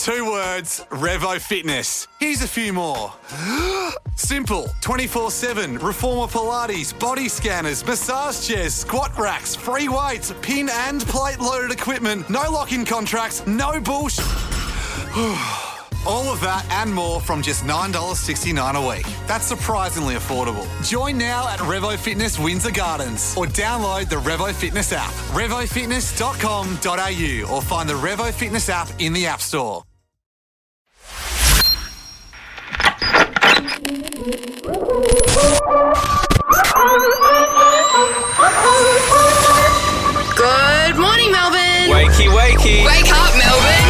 2 words, Revo Fitness. Here's a few more. Simple, 24/7, reformer Pilates, body scanners, massage chairs, squat racks, free weights, pin and plate loaded equipment, no lock-in contracts, no bullshit. All of that and more from just $9.69 a week. That's surprisingly affordable. Join now at Revo Fitness Windsor Gardens or download the Revo Fitness app. RevoFitness.com.au or find the Revo Fitness app in the App Store. Good morning, Melbourne. Wakey, wakey. Wake up, Melbourne.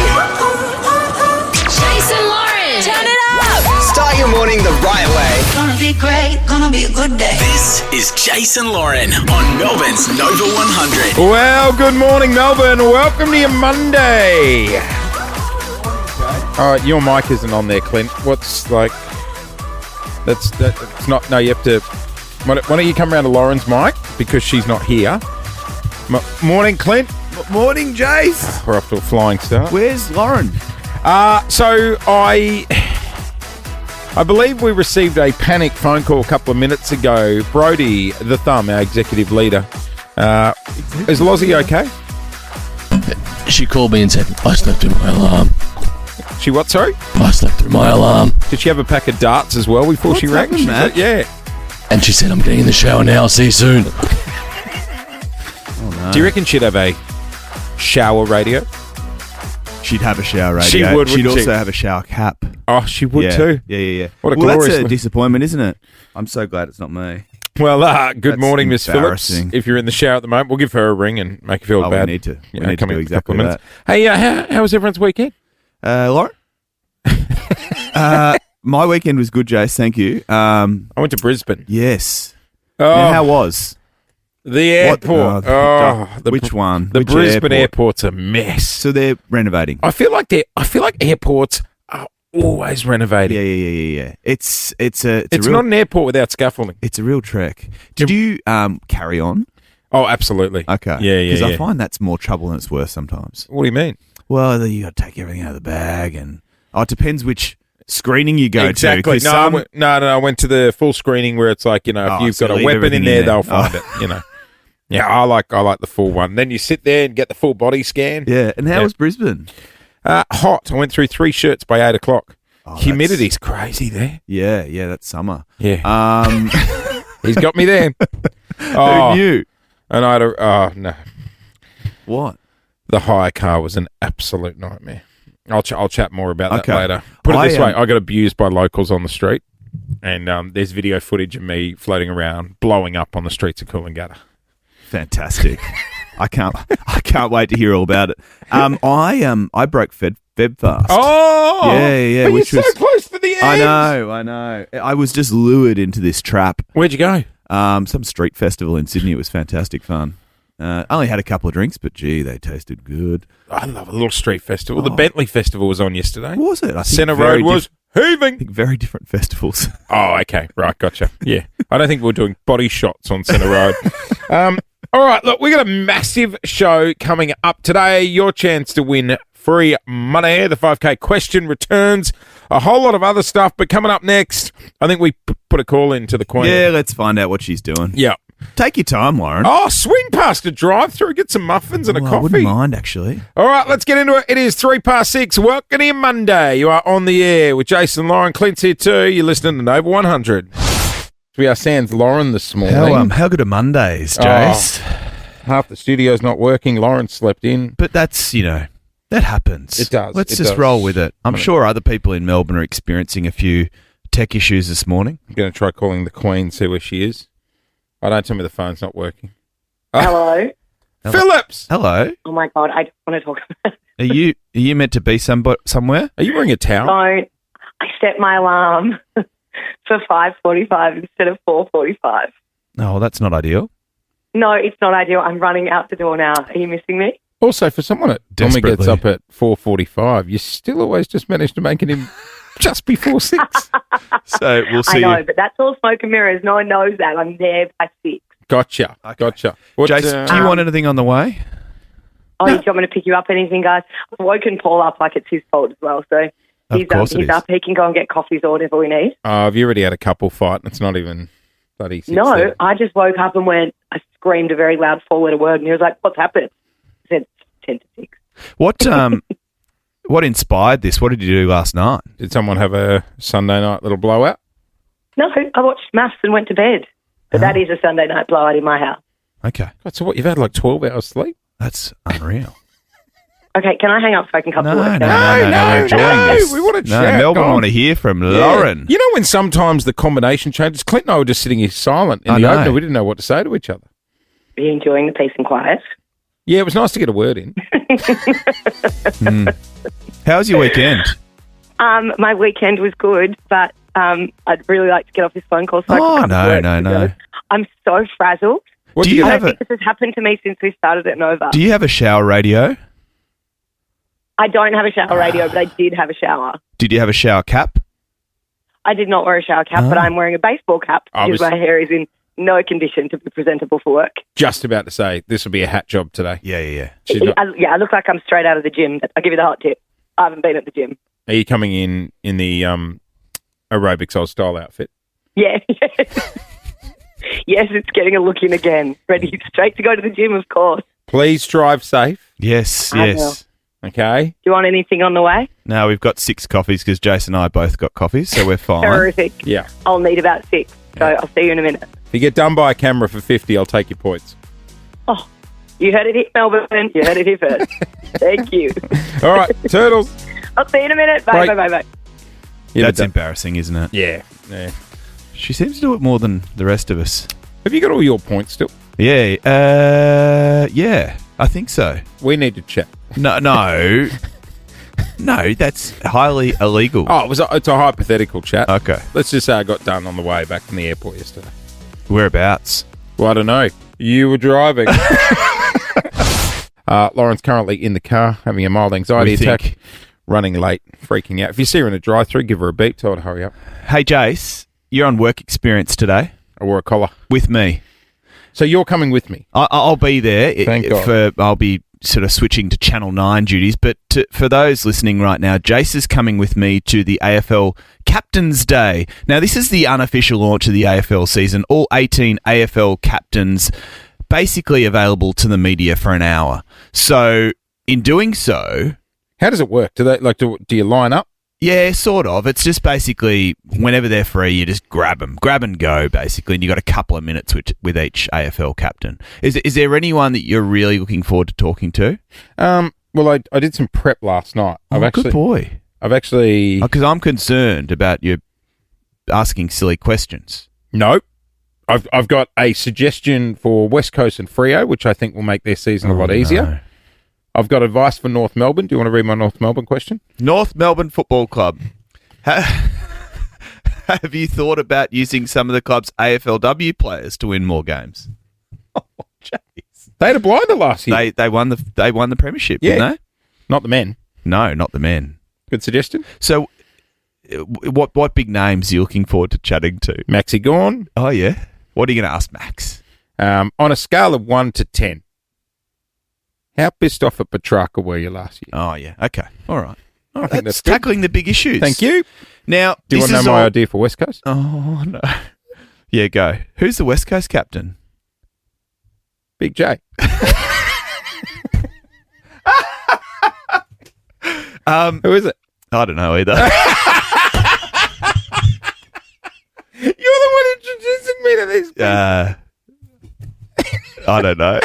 Jason Lauren. Turn it up. Start your morning the right way. Gonna be great, gonna be a good day. This is Jason Lauren on Melbourne's Nova 100. Well, good morning, Melbourne. Welcome to your Monday. Your mic isn't on there, Clint. What's like? That's not. No, you have to. Why don't you come around to Lauren's mic because she's not here? Morning, Clint. Morning, Jase. We're off to a flying start. Where's Lauren? So I believe we received a panic phone call a couple of minutes ago. Brody, the Thumb, our executive leader. Is Lozzie okay? She called me and said, I slept through my alarm. She what, sorry? I slept through my alarm. Did she have a pack of darts as well before she rang? happened, Matt? Yeah. And she said, I'm getting in the shower now. See you soon. Do you reckon she'd have a shower radio? She'd have a shower radio. She would, She'd wouldn't also she? have a shower cap. Oh, she would too. Yeah. What a well, that's glorious a disappointment, isn't it? I'm so glad it's not me. Well, good That's morning, Miss Phillips. embarrassing. If you're in the shower at the moment, we'll give her a ring and make her feel Oh, bad. we need to. We Yeah, need to come do in a exactly couple of minutes. Hey, how was everyone's weekend? Lauren? My weekend was good, Jase. Thank you. I went to Brisbane. Yes. Oh, Now, how was? the airport. Which one? The Which Brisbane airport? airport's a mess. So they're renovating. I feel like airports are always renovating. Yeah. It's It's real, not an airport without scaffolding. It's a real trek. Did you carry on? Oh, absolutely. Okay. Yeah. Because I find that's more trouble than it's worth sometimes. What do you mean? Well, you got to take everything out of the bag, and it depends which screening you go Exactly. to. No, I went to the full screening where it's like, if you've so got a leave weapon in everything there, in there. they'll find it. Yeah, I like the full one. Then you sit there and get the full body scan. Yeah. And how was Brisbane? Hot. I went through 3 shirts by 8 o'clock. Oh, Humidity's crazy there. Yeah. That's summer. Yeah. He's got me there. Who knew? And I had no. What? The hire car was an absolute nightmare. I'll chat more about that Okay. later. Put it this way, am- I got abused by locals on the street, and there's video footage of me floating around, blowing up on the streets of Coolangatta. Fantastic. I can't wait to hear all about it. I broke Febfast. Oh, Yeah, But which you're so was- close to the end. I know. I was just lured into this trap. Where'd you go? Some street festival in Sydney. It was fantastic fun. I only had a couple of drinks, but gee, they tasted good. I love a little street festival. The Bentley Festival was on yesterday. What was it? I think Centre very Road was heaving. I think very different festivals. Oh, okay. Right, gotcha. Yeah. I don't think we're doing body shots on Centre Road. All right, look, we got a massive show coming up today. Your chance to win free money. The 5K question returns. A whole lot of other stuff, but coming up next, I think we put a call in to the Queen. Yeah, let's find out what she's doing. Yeah. Take your time, Lauren. Oh, swing past a drive-through, get some muffins and a I coffee. wouldn't mind, actually. All right, let's get into it. It is 6:03. Welcome to your Monday. You are on the air with Jason Lauren. Clint's here too. You're listening to Nova 100. We are sans Lauren this morning. How good are Mondays, Jace? Half the studio's not working. Lauren slept in. But that's, that happens. It does. Let's It just does. roll with it. I'm sure other people in Melbourne are experiencing a few tech issues this morning. I'm going to try calling the Queen, see where she is. Oh, don't tell me the phone's not working. Hello. Phillips! Hello. Oh my God, I don't want to talk about it. Are you meant to be somewhere? Are you wearing a towel? Don't. I set my alarm for 5:45 instead of 4:45. No, that's not ideal. No, it's not ideal. I'm running out the door now. Are you missing me? Also, for someone that normally gets Desperately. up at 4:45, you still always just manage to make it in just before 6. So we'll see I know, you. but that's all smoke and mirrors. No one knows that. I'm there by 6. Gotcha. Okay. Gotcha. What, Jace, do you want anything on the way? Oh, you want me to pick you up anything, guys? I've woken Paul up like it's his fault as well. So he's up. He can go and get coffees or whatever we need. Oh, have you already had a couple fight and it's not even bloody 6:30? No, I just woke up and I screamed a very loud 4-letter word and he was like, what's happened? I said 10 to 6. What inspired this? What did you do last night? Did someone have a Sunday night little blowout? No, I watched maths and went to bed. But that is a Sunday night blowout in my house. Okay. God, so what, you've had like 12 hours sleep? That's unreal. Okay, can I hang up so I can come to work? No, we're enjoying this. We want to No, chat. Melbourne Go on. want to hear from Lauren. You know when sometimes the combination changes? Clint and I were just sitting here silent in I the know. opener. We didn't know what to say to each other. Are you enjoying the peace and quiet? Yeah, it was nice to get a word in. How was your weekend? My weekend was good, but I'd really like to get off this phone call so I can come to work. No. I'm so frazzled. What Do you I have don't think this has happened to me since we started at Nova. Do you have a shower radio? I don't have a shower radio, but I did have a shower. Did you have a shower cap? I did not wear a shower cap, but I'm wearing a baseball cap because my hair is in no condition to be presentable for work. Just about to say, this will be a hat job today. Yeah. I look like I'm straight out of the gym. I'll give you the hot tip. I haven't been at the gym. Are you coming in the aerobics old style outfit? Yeah. Yes, it's getting a look in again. Ready straight to go to the gym, of course. Please drive safe. Yes. Okay. Do you want anything on the way? No, we've got 6 coffees because Jason and I both got coffees, so we're fine. Terrific. Yeah. I'll need about 6, so I'll see you in a minute. If you get done by a camera for 50, I'll take your points. Oh, you heard it here, Melbourne. You heard it here first. Thank you. All right, Turtles. I'll see you in a minute. Bye. Yeah, That's embarrassing, isn't it? Yeah. She seems to do it more than the rest of us. Have you got all your points still? Yeah, I think so. We need to chat. No, that's highly illegal. Oh, it's a hypothetical chat. Okay. Let's just say I got done on the way back from the airport yesterday. Whereabouts? Well, I don't know. You were driving. Lauren's currently in the car having a mild anxiety attack, running late, freaking out. If you see her in a drive-through, give her a beep, tell her to hurry up. Hey, Jace, you're on work experience today I wore a collar. with me. So you're coming with me. I'll be there. Thank God. I'll be sort of switching to Channel 9 duties. But for those listening right now, Jace is coming with me to the AFL Captain's Day. Now, this is the unofficial launch of the AFL season. All 18 AFL captains basically available to the media for an hour. So in doing so... How does it work? Do you line up? Yeah, sort of. It's just basically whenever they're free, you just grab them. Grab and go, basically. And you got a couple of minutes with each AFL captain. Is there anyone that you're really looking forward to talking to? Well, I did some prep last night. Good boy. I've actually... Because I'm concerned about you asking silly questions. No. I've got a suggestion for West Coast and Freo, which I think will make their season a lot easier. No. I've got advice for North Melbourne. Do you want to read my North Melbourne question? North Melbourne Football Club. Have you thought about using some of the club's AFLW players to win more games? Oh, jeez. They had a blinder last year. They won the premiership, didn't they? Not the men. No, not the men. Good suggestion. So, what big names are you looking forward to chatting to? Maxi Gorn. Oh yeah. What are you going to ask Max? On a scale of 1 to 10, how pissed off at Petrarca were you last year? Oh yeah. Okay. All right. I think that's good. tackling the big issues. Thank you. Now, Do you want to know my idea for West Coast? Oh no. Yeah, go. Who's the West Coast captain? Big J. Who is it? I don't know either. You're the one introducing me to these people. I don't know.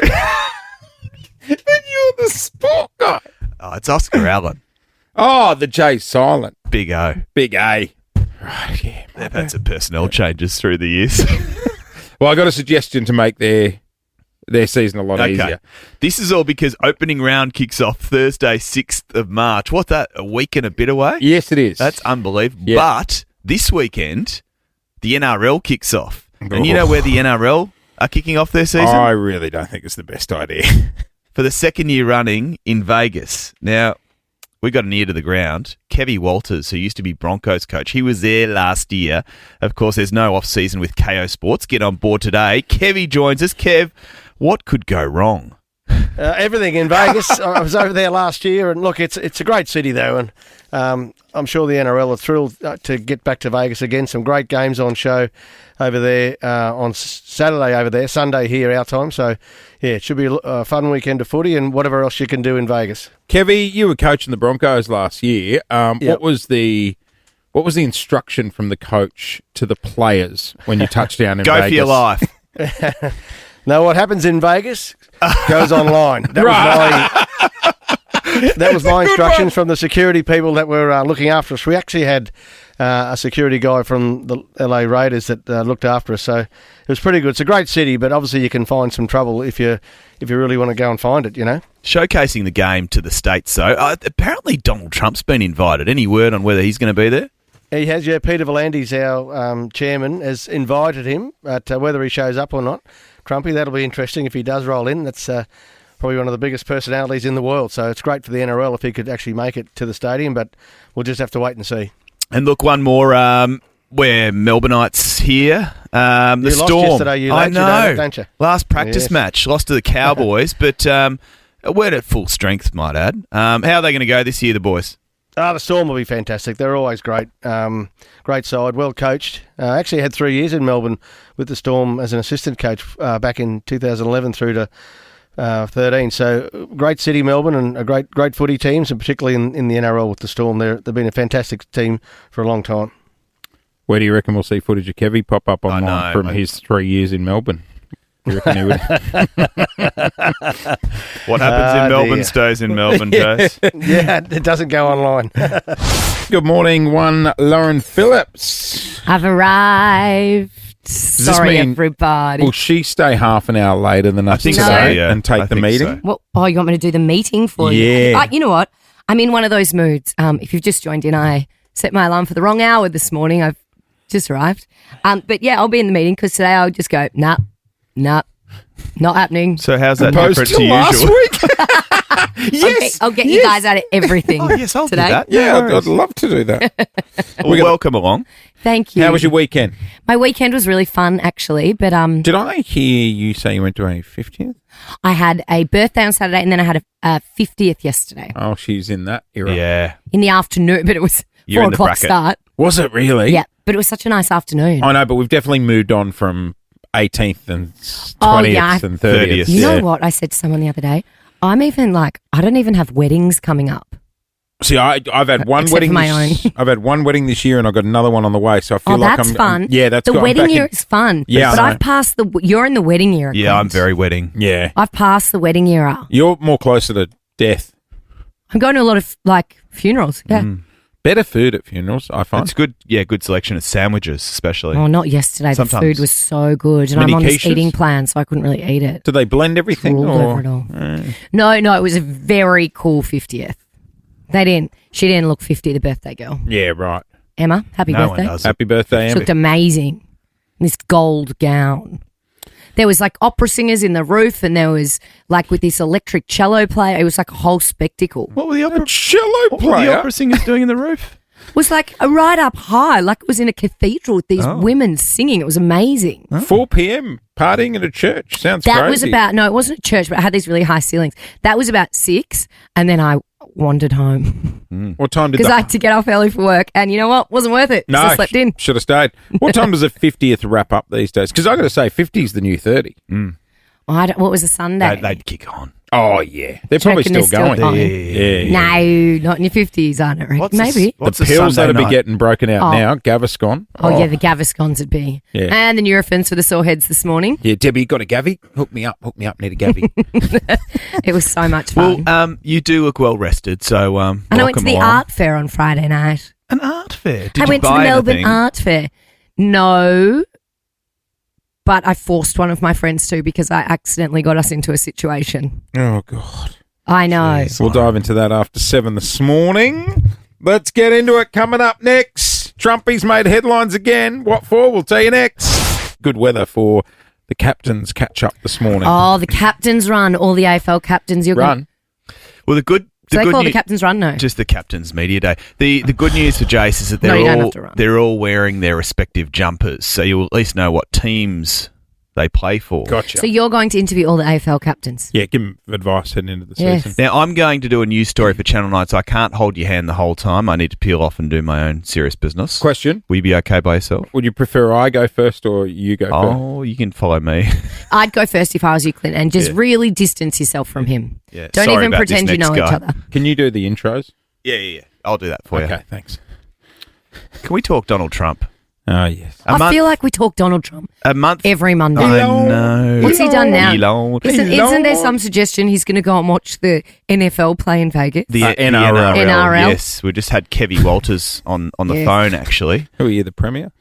And you're the sport guy. Oh, it's Oscar Allen. Oh, the J's silent. Big O. Big A. Right, yeah. They've had some personnel changes through the years. Well, I got a suggestion to make their season a lot easier. This is all because opening round kicks off Thursday, 6th of March. What's that, a week and a bit away? Yes, it is. That's unbelievable. Yeah. But this weekend, the NRL kicks off. And you know where the NRL are kicking off their season? I really don't think it's the best idea. For the second year running in Vegas. Now, we got an ear to the ground. Kevy Walters, who used to be Broncos coach, he was there last year. Of course, there's no off-season with KO Sports. Get on board today. Kevy joins us. Kev, what could go wrong? Everything in Vegas. I was over there last year, and look, it's a great city though, and I'm sure the NRL are thrilled to get back to Vegas again. Some great games on show over there on Saturday over there, Sunday here our time. So yeah, it should be a fun weekend of footy and whatever else you can do in Vegas. Kevy, you were coaching the Broncos last year. Yep. What was the instruction from the coach to the players when you touched down in Go Vegas? for your life. Now, what happens in Vegas goes online. That was my instructions from the security people that were looking after us. We actually had a security guy from the LA Raiders that looked after us, so it was pretty good. It's a great city, but obviously you can find some trouble if you really want to go and find it, you know. Showcasing the game to the States, though. Apparently Donald Trump's been invited. Any word on whether he's going to be there? He has, yeah. Peter V'landys, our chairman, has invited him, but whether he shows up or not, Trumpy, that'll be interesting if he does roll in. That's probably one of the biggest personalities in the world, so it's great for the NRL if he could actually make it to the stadium, but we'll just have to wait and see. And look, one more, we're Melbourneites here. The you Storm. Lost yesterday, I know. Don't you? Last practice match, lost to the Cowboys, but we're at full strength, might add. How are they going to go this year, the boys? The Storm will be fantastic. They're always great. Great side, well coached. Actually had 3 years in Melbourne with the Storm as an assistant coach back in 2011 through to 13. So great city, Melbourne, and a great footy teams, and particularly in the NRL with the Storm. They've been a fantastic team for a long time. Where do you reckon we'll see footage of Kevy pop up online from his 3 years in Melbourne? You reckon he would? What happens in Melbourne stays in Melbourne, Jase. Yeah, it doesn't go online. Good morning, one Lauren Phillips. I've arrived. Sorry, everybody. Will she stay half an hour later than us today and take the meeting? So. Well, you want me to do the meeting for you? Yeah. You know what? I'm in one of those moods. If you've just joined in, I set my alarm for the wrong hour this morning. I've just arrived. But yeah, I'll be in the meeting because today I'll just go, nah, not happening. So how's that different to last usual? Week? Yes. I'll get you guys out of everything. Oh, yes, I'll today. do that. Yeah, I'd love to do that. Well, welcome along. Thank you. How was your weekend? My weekend was really fun, actually. But did I hear you say you went to a 50th? I had a birthday on Saturday, and then I had a 50th yesterday. Oh, she's in that era. Yeah. In the afternoon, but it was You're 4 in the o'clock bracket. start. Was it really? Yeah, but it was such a nice afternoon. I know, but we've definitely moved on from 18th and 20th and 30th. 30th. You know what I said to someone the other day? I'm even like, I don't even have weddings coming up. See, I've had one Except wedding. for my own. I've had one wedding this year, and I've got another one on the way. So I feel like that's I'm fun. Yeah, that's the good. wedding year is fun. Yeah, but I know. I've passed you're in the wedding era. Yeah, Clint. I'm very wedding. Yeah, I've passed the wedding era. you're more closer to death. I'm going to a lot of funerals. Yeah. Better food at funerals, I find. It's good. Yeah, good selection of sandwiches, especially. Oh, not yesterday. Sometimes. The food was so good, and Many I'm on this quiches? eating plan, so I couldn't really eat it. Do they blend everything? Drooled over it all. No, it was a very cool 50th. She didn't look 50, the birthday girl. Yeah, right. Emma, happy No birthday. one does. Happy birthday, She Em. looked amazing. This gold gown. There was like opera singers in the roof, and there was like with this electric cello player. It was like a whole spectacle. What were the opera, Cello what were the player. opera singers doing in the roof? It was like a right up high, like it was in a cathedral with these women singing. It was amazing. 4 p.m. partying at a church. Sounds That crazy. was about, no, it wasn't a church, but it had these really high ceilings. That was about 6, and then I wandered home What time did because the... I had to get off early for work, and you know what? Wasn't worth it. No, So I slept in. should have stayed. What time does a 50th wrap up these days? Because I got to say, 50 is the new 30. What was a Sunday? They'd kick on. Oh, yeah. They're probably reckon still they're going. still Yeah. No, not in your 50s, I don't reckon. Maybe. The pills that'll be getting broken out now, Gaviscon. Oh, yeah, the Gaviscons would be. Yeah. And the Nurophens for the sore heads this morning. Yeah, Debbie, you got a Gavi? Hook me up, need a Gavi. It was so much fun. Well, you do look well rested, so and I went to the art fair on Friday night. An art fair? Did I you went to the buy Melbourne anything? Art Fair. No, but I forced one of my friends to because I accidentally got us into a situation. Oh, God. I know. We'll dive into that after 7 this morning. Let's get into it. Coming up next, Trumpy's made headlines again. What for? We'll tell you next. Good weather for the captains catch-up this morning. Oh, the captain's run. All the AFL captains. You're Run. Well, the good... So they good call it new- the captain's run? No. Just the captain's media day. The good news for Jase is that No, you don't have to run. they're all wearing their respective jumpers, so you'll at least know what teams they play for. Gotcha. So you're going to interview all the AFL captains? Yeah, give them advice heading into the Yes. season. Now, I'm going to do a news story for Channel 9, so I can't hold your hand the whole time. I need to peel off and do my own serious business. Question. Will you be okay by yourself? Would you prefer I go first or you go first? Oh, you can follow me. I'd go first if I was you, Clint, and just really distance yourself from him. Yeah. Don't Sorry even about pretend this you know next each guy. other. Can you do the intros? Yeah. I'll do that for you. Okay, thanks. Can we talk Donald Trump? Oh, yes. I feel like we talk Donald Trump A month. every Monday. I know. What's he done now? Elon. Isn't there some suggestion he's going to go and watch the NFL play in Vegas? The NRL. NRL. Yes, we just had Kevy Walters on the Yes. phone, actually. Who are you, the Premier?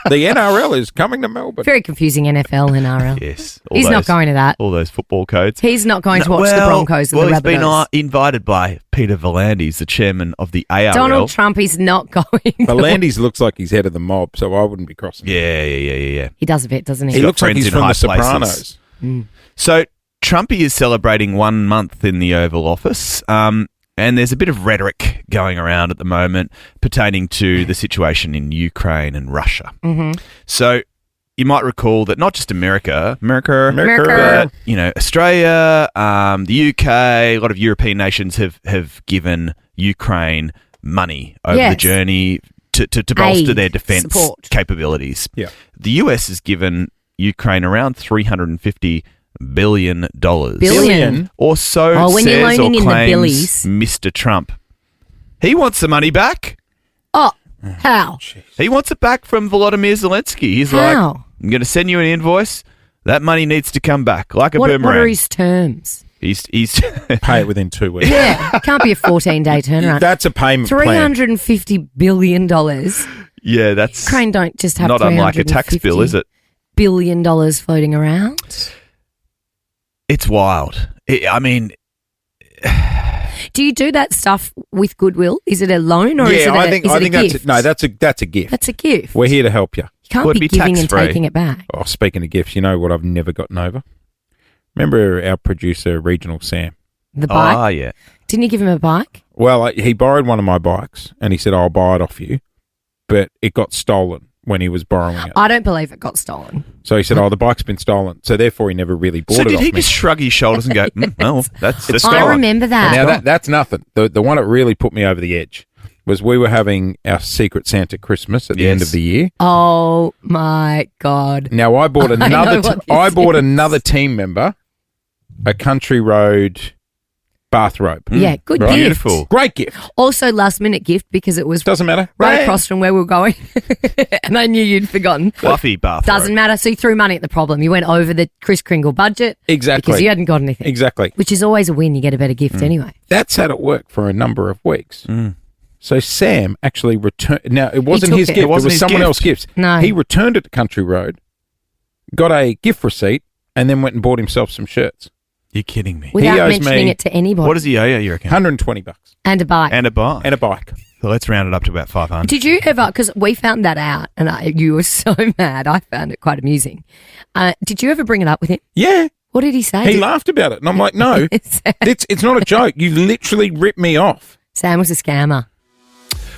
The NRL is coming to Melbourne. Very confusing NFL, NRL. Yes. He's not going to that. All those football codes. He's not going to watch the Broncos and well, the he's been Rabbitohs. invited by Peter V'landys, the chairman of the ARL. Donald Trump is not going. But Landis looks like he's head of the mob, so I wouldn't be crossing. Yeah. He does a bit, doesn't he? He got looks like friends he's in from high The Sopranos. places. So Trumpy is celebrating 1 month in the Oval Office, and there's a bit of rhetoric going around at the moment pertaining to the situation in Ukraine and Russia. Mm-hmm. So you might recall that not just America, America. but, Australia, the UK, a lot of European nations have given Ukraine money over the journey to bolster Aid, their defense support. capabilities. Yeah. The US has given Ukraine around $350 billion. Billion? Or so Oh, when you're says or loaning in the claims billies. Mr. Trump. He wants the money back. Oh, how? He wants it back from Volodymyr Zelensky. He's like, How? I'm going to send you an invoice. That money needs to come back like a What boomerang. are his terms? He's Pay it within 2 weeks. Yeah, it can't be a 14-day turnaround. That's a payment plan. $350 billion. yeah, that's Ukraine don't just have not unlike a tax bill, is it? $350 billion floating around. It's wild. Do you do that stuff with goodwill? Is it a loan or is it a, I think is it a that's gift? that's a gift. That's a gift. We're here to help you. You can't Would be be giving and tax-free. taking it back. Oh, speaking of gifts, you know what I've never gotten over? Remember our producer, Regional Sam? The bike? Oh, yeah. Didn't you give him a bike? Well, he borrowed one of my bikes and he said, I'll buy it off you. But it got stolen when he was borrowing it. I don't believe it got stolen. So he said, the bike's been stolen. So therefore he never really bought So it did off he me. just shrug his shoulders and go, well, that's It's stolen. I remember that. Now that's nothing. The one that really put me over the edge was we were having our Secret Santa Christmas at the end Yes. of the year. Oh my God. Now I bought know another. what this I bought is. another team member a Country Road bathrobe. Yeah, good Right. gift. Beautiful. Great gift. Also last minute gift because it was Doesn't matter. right Hey. across from where we were going. And I knew you'd forgotten. Fluffy bathrobe. Doesn't matter. So you threw money at the problem. You went over the Kris Kringle budget. Exactly. Because you hadn't got anything. Exactly. Which is always a win. You get a better gift anyway. That's had it work for a number of weeks. So Sam actually returned. Now it wasn't took his it. gift. It It wasn't was his someone gift. else's gifts. No. He returned it to Country Road, got a gift receipt, and then went and bought himself some shirts. You're kidding me. Without owes mentioning me- it to anybody. What does he owe you reckon? $120 And a bike. And a bike. and a bike. So let's round it up to about 500. Did you ever, because we found that out and you were so mad, I found it quite amusing. Did you ever bring it up with him? Yeah. What did he say? He laughed about it, and I'm like, no, it's not a joke. You literally ripped me off. Sam was a scammer.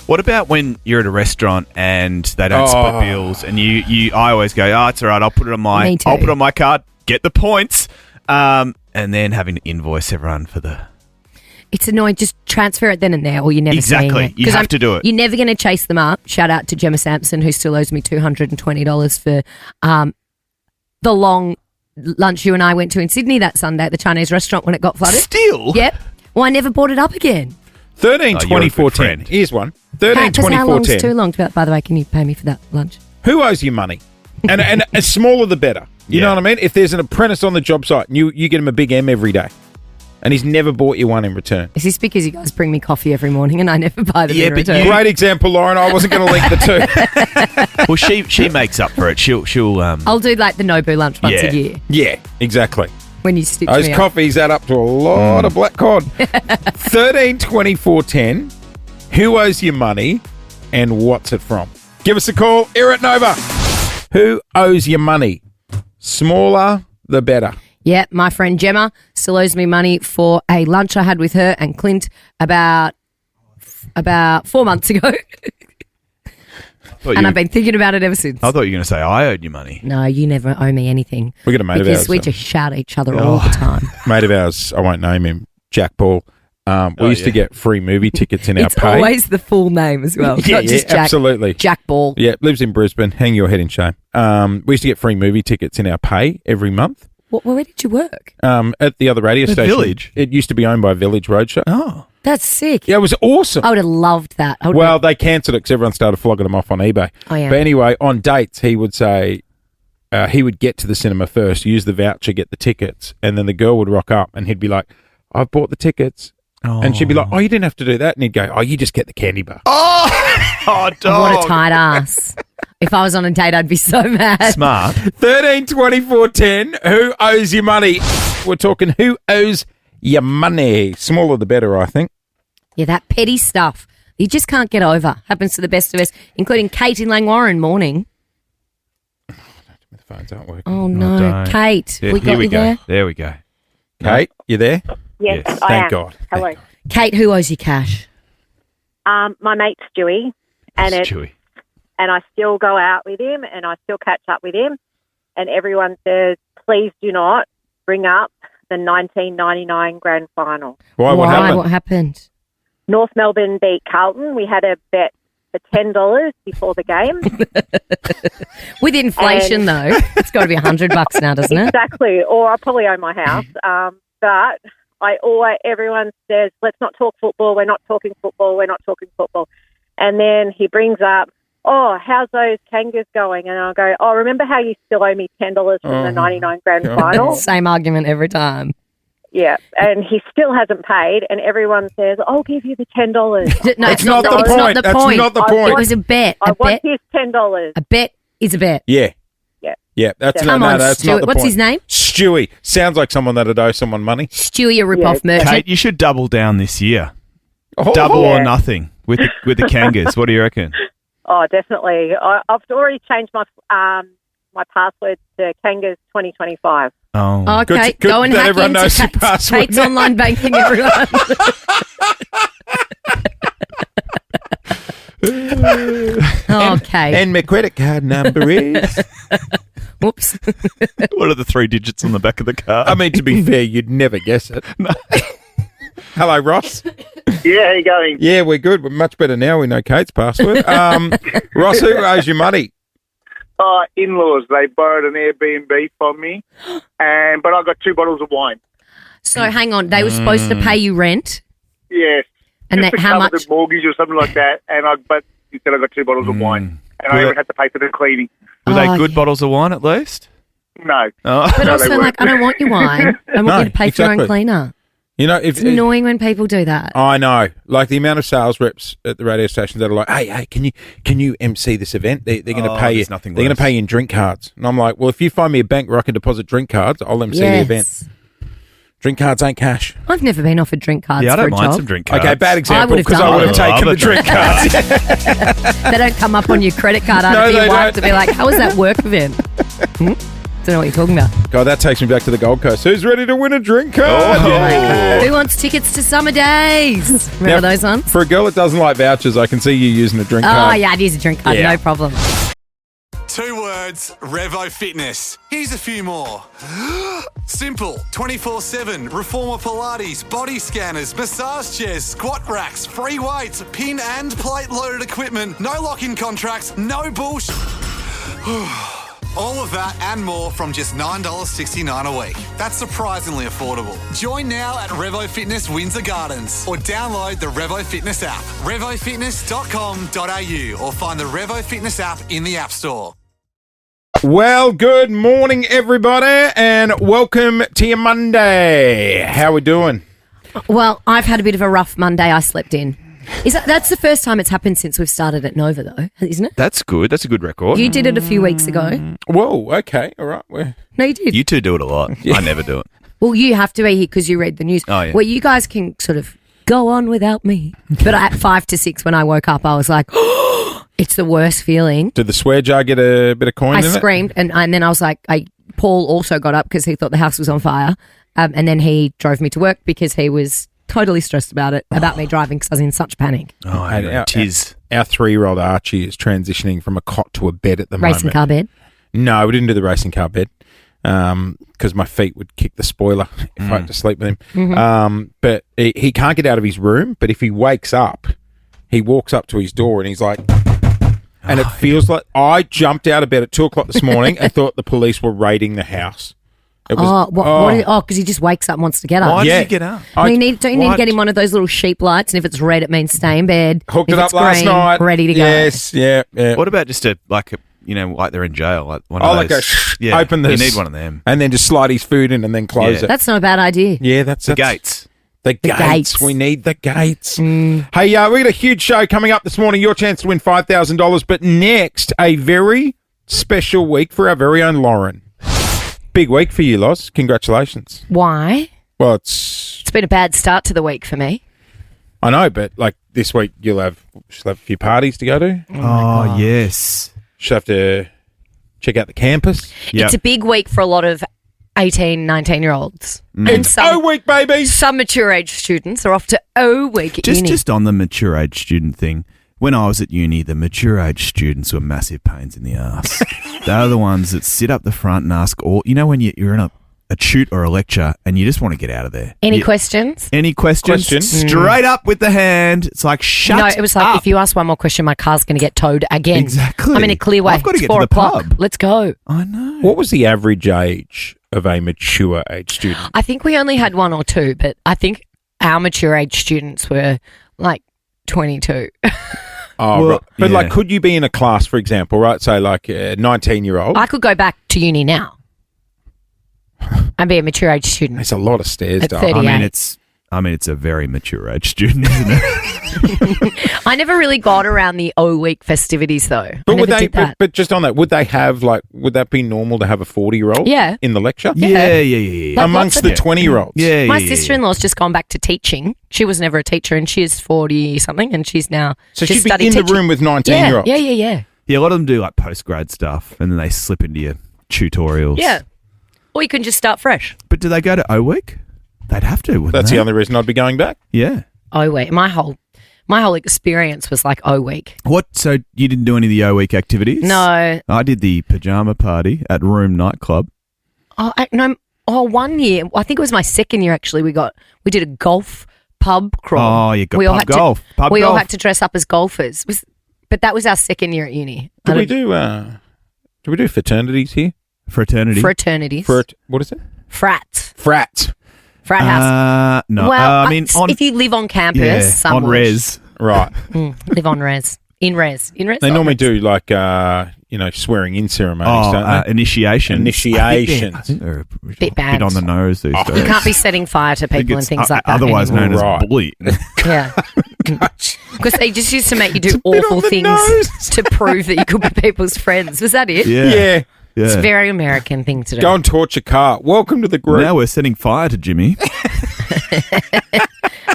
What about when you're at a restaurant and they don't split bills and I always go, it's all right, I'll put it on Me too. I'll put it on my card, get the points, and then having to invoice everyone for the... It's annoying. Just transfer it then and there, or you're never Exactly. seeing it. You 'Cause have to do it. You're never going to chase them up. Shout out to Gemma Sampson, who still owes me $220 for the long lunch you and I went to in Sydney that Sunday at the Chinese restaurant when it got flooded. Still? Yep. Well, I never brought it up again. 13, Oh, you're a 24, good 10. friend. Here's one. 13, Because how 24, long's 10. too long? By the way, can you pay me for that lunch? Who owes you money? And the smaller the better. You know Yeah. what I mean? If there's an apprentice on the job site and you get him a big M every day and he's never bought you one in return. Is this because you guys bring me coffee every morning and I never buy them in but return? Great example, Lauren. I wasn't going to link the two. Well, she makes up for it. She'll I'll do like the Nobu lunch once Yeah. a year Yeah, exactly. when you stitch Those me up. coffees add up to a lot of black cod. 13, 24, 10. Who owes you money and what's it from? Give us a call. Here at Nova. Who owes you money? Smaller, the better. Yeah, my friend Gemma still owes me money for a lunch I had with her and Clint about 4 months ago. And I've been thinking about it ever since. I thought you were going to say I owed you money. No, you never owe me anything. We got a mate of because ours. we just shout at each other all the time. Mate of ours, I won't name him, Jack Paul. We used to get free movie tickets in our It's pay. always the full name as well. Yeah, Not just Jack, absolutely. Jack Ball. Yeah, lives in Brisbane. Hang your head in shame. We used to get free movie tickets in our pay every month. Where did you work? At the other radio The station. Village? It used to be owned by Village Roadshow. Oh. That's sick. Yeah, it was awesome. I would have loved that. Well, they cancelled it because everyone started flogging them off on eBay. Oh, yeah. But anyway, on dates, he would say he would get to the cinema first, use the voucher, get the tickets, and then the girl would rock up and he'd be like, I've bought the tickets. Oh. And she'd be like, oh, you didn't have to do that. And he'd go, oh, you just get the candy bar. Oh, dog. What a tight ass. If I was on a date, I'd be so mad. Smart. 13 24 10. Who owes you money? We're talking who owes you money. Smaller the better, I think. Yeah, that petty stuff you just can't get over. Happens to the best of us, including Kate in Langwarrin. Morning. The phones aren't working. Oh, no. don't. Kate, Yeah, we got you there? There we go. Kate, you there? Yes, Yes. I Thank am. God. Hello. Kate, who owes you cash? My mate Stewie, and It's chewy. and I still go out with him, and I still catch up with him, and everyone says, please do not bring up the 1999 grand final. Why? What happened? What happened? North Melbourne beat Carlton. We had a bet for $10 before the game. With inflation, though, it's got to be $100 now, doesn't it? Exactly. Or I probably own my house. But everyone says, let's not talk football. We're not talking football. We're not talking football. And then he brings up, oh, how's those Kangas going? And I'll go, oh, remember how you still owe me $10 from the 99 grand final? Same argument every time. Yeah. And he still hasn't paid. And everyone says, I'll give you the $10. No, It's not the point. It's not the That's point. not the I point. It was a bet. I A want bet. his $10. A bet is a bet. Yeah. Yeah. Yeah, that's Come no, on, that's Stuart. not the What's point. his name? Stewie. Sounds like someone that'd owe someone money. Stewie, a rip-off merchant. Kate, you should double down this year. Oh, Double or Yeah. nothing with the Kangas. What do you reckon? Oh, definitely. I've already changed my my password to Kangas 2025. Oh. Okay, Good go and that hack everyone into knows your Kate's, password Kate's now. online banking, everyone. Okay. And my credit card number is. Whoops. What are the 3 digits on the back of the card? I mean, to be fair, you'd never guess it. Hello, Ross. Yeah, how you going? Yeah, we're good. We're much better now. We know Kate's password. Ross, who owes you money? In-laws, they borrowed an Airbnb from me, but I got 2 bottles of wine. So hang on, they were supposed to pay you rent, Yes. and Just that to how cover much? the mortgage or something like that, but instead I got 2 bottles of wine, and I Good. even had to pay for the cleaning. Were they Oh, good yeah. bottles of wine at least? No. Oh. But No, also, they like, I don't want your wine. I want No, you to pay for your exactly. own cleaner. You know, if It's annoying when people do that. I know, like the amount of sales reps at the radio stations that are like, "Hey, can you MC this event? They're going to pay you. there's nothing They're going worse. to pay you in drink cards." And I'm like, "Well, if you find me a bank where I can deposit drink cards, I'll MC the event. Yes. Drink cards ain't cash." I've never been offered drink cards Yeah, I for don't a mind job. some drink cards. Okay, bad example would've because I done would have it. taken Oh, the drink cards. They don't come up on your credit card No, after they your wife don't. to be like, how was that work event? Don't know what you're talking about. God, that takes me back to the Gold Coast. Who's ready to win a drink card? Who wants tickets to summer days? Remember Now, those ones? For a girl that doesn't like vouchers, I can see you using a drink Oh, card. yeah, I'd use a drink card, Yeah. no problem. 2 words, Revo Fitness. Here's a few more. Simple, 24/7, Reformer Pilates, body scanners, massage chairs, squat racks, free weights, pin and plate loaded equipment, no lock-in contracts, no bullshit. All of that and more from just $9.69 a week. That's surprisingly affordable. Join now at Revo Fitness Windsor Gardens or download the Revo Fitness app, revofitness.com.au, or find the Revo Fitness app in the App Store. Well, good morning, everybody, and welcome to your Monday. How we doing? Well, I've had a bit of a rough Monday. I slept in. That's the first time it's happened since we've started at Nova, though, isn't it? That's good. That's a good record. You did it a few weeks ago. Whoa, okay, all right. No, you did. You two do it a lot. I never do it. Well, you have to be here because you read the news. Oh, yeah. Well, you guys can sort of go on without me. But at 5 to 6 when I woke up, I was like, it's the worst feeling. Did the swear jar get a bit of coin I in it? screamed, and then I was like, Paul also got up because he thought the house was on fire. And then he drove me to work because he was totally stressed about me driving because I was in such panic. Oh, And it is. Our 3-year-old Archie is transitioning from a cot to a bed at the moment. Racing car bed. No, we didn't do the racing car bed because my feet would kick the spoiler if I had to sleep with him. Mm-hmm. But he can't get out of his room. But if he wakes up, he walks up to his door and he's like, and it feels like I jumped out of bed at 2 o'clock this morning and thought the police were raiding the house. It was, because he just wakes up and wants to get up. Why Yeah. did you get up? Don't you need to get him one of those little sheep lights? And if it's red, it means stay in bed. Hooked If it it's up last green, night. ready to go. Yes, yeah. What about just like they're in jail, like one Oh, of like those. open this. You need one of them. And then just slide his food in and then close Yeah. it. That's not a bad idea. Yeah, that's The gates. The gates. gates. We need the gates. Mm. Hey, we got a huge show coming up this morning. Your chance to win $5,000. But next, a very special week for our very own Lauren. Big week for you, Loz. Congratulations. Why? Well, It's been a bad start to the week for me. I know, but like this week she'll have a few parties to go to. Oh, yes. She'll have to check out the campus. Yep. It's a big week for a lot of 18, 19-year-olds. And It's O week, baby. some mature age students are off to O week at uni. Just on the mature age student thing, when I was at uni, the mature age students were massive pains in the ass. They're the ones that sit up the front and ask all. You know when you're in a shoot or a lecture and you just want to get out of there. Any questions? Any questions? Question. Straight up with the hand. It's like shut. No, it was like, up. if you ask one more question, my car's going to get towed again. Exactly. I'm in a clear way. I've got to It's get to 4 the o'clock. pub. Let's go. I know. What was the average age of a mature age student? I think we only had 1 or 2, but I think our mature age students were like 22. Oh, Well, right. But yeah. like, could you be in a class, for example, right? Say like a 19-year-old. I could go back to uni now and be a mature age student. There's a lot of stairs, At darling. 30. I mean, 38. it's a very mature age student, isn't it? I never really got around the O week festivities though. I But never would they? did that. But just on that, would they have like? Would that be normal to have a 40-year-old? Yeah. In the lecture. yeah. Like Amongst lots the of- 20-year-olds. Yeah, My yeah, sister-in-law's just gone back to teaching. She was never a teacher and she's 40-something and she's now So just she'd be studied in the teaching. room with Yeah, 19-year-olds. yeah. Yeah, a lot of them do like post-grad stuff and then they slip into your tutorials. Yeah. Or you can just start fresh. But do they go to O Week? They'd have to, wouldn't That's they? the only reason I'd be going back. Yeah. O week. My whole experience was like O week. What? So you didn't do any of the O Week activities? No. I did the pajama party at Room Nightclub. No. 1 year. I think it was my second year actually. We did a golf pub crawl. Oh, you got we all pub had golf. Pub we all golf. had to dress up as golfers. But that was our second year at uni. Do we do fraternities here? Fraternity. Fraternities. What is it? Frats. Frat. Frat house. No. Well, I mean, if you live on campus, yeah, some on will. res. Right. Live on res. In res. They normally do like swearing in ceremonies, don't they? Initiation. Initiation. I think they're a Bit bad. on the nose these days. You can't be setting fire to I think people and it's, things like that. otherwise anymore. known Right. as bullying. Yeah. Because they just used to make you do bit awful on the things nose. to prove that you could be people's friends. Was that it? Yeah. Yeah. It's a Yeah. very American thing to do. Go and torch a car. Welcome to the group. Now we're setting fire to Jimmy.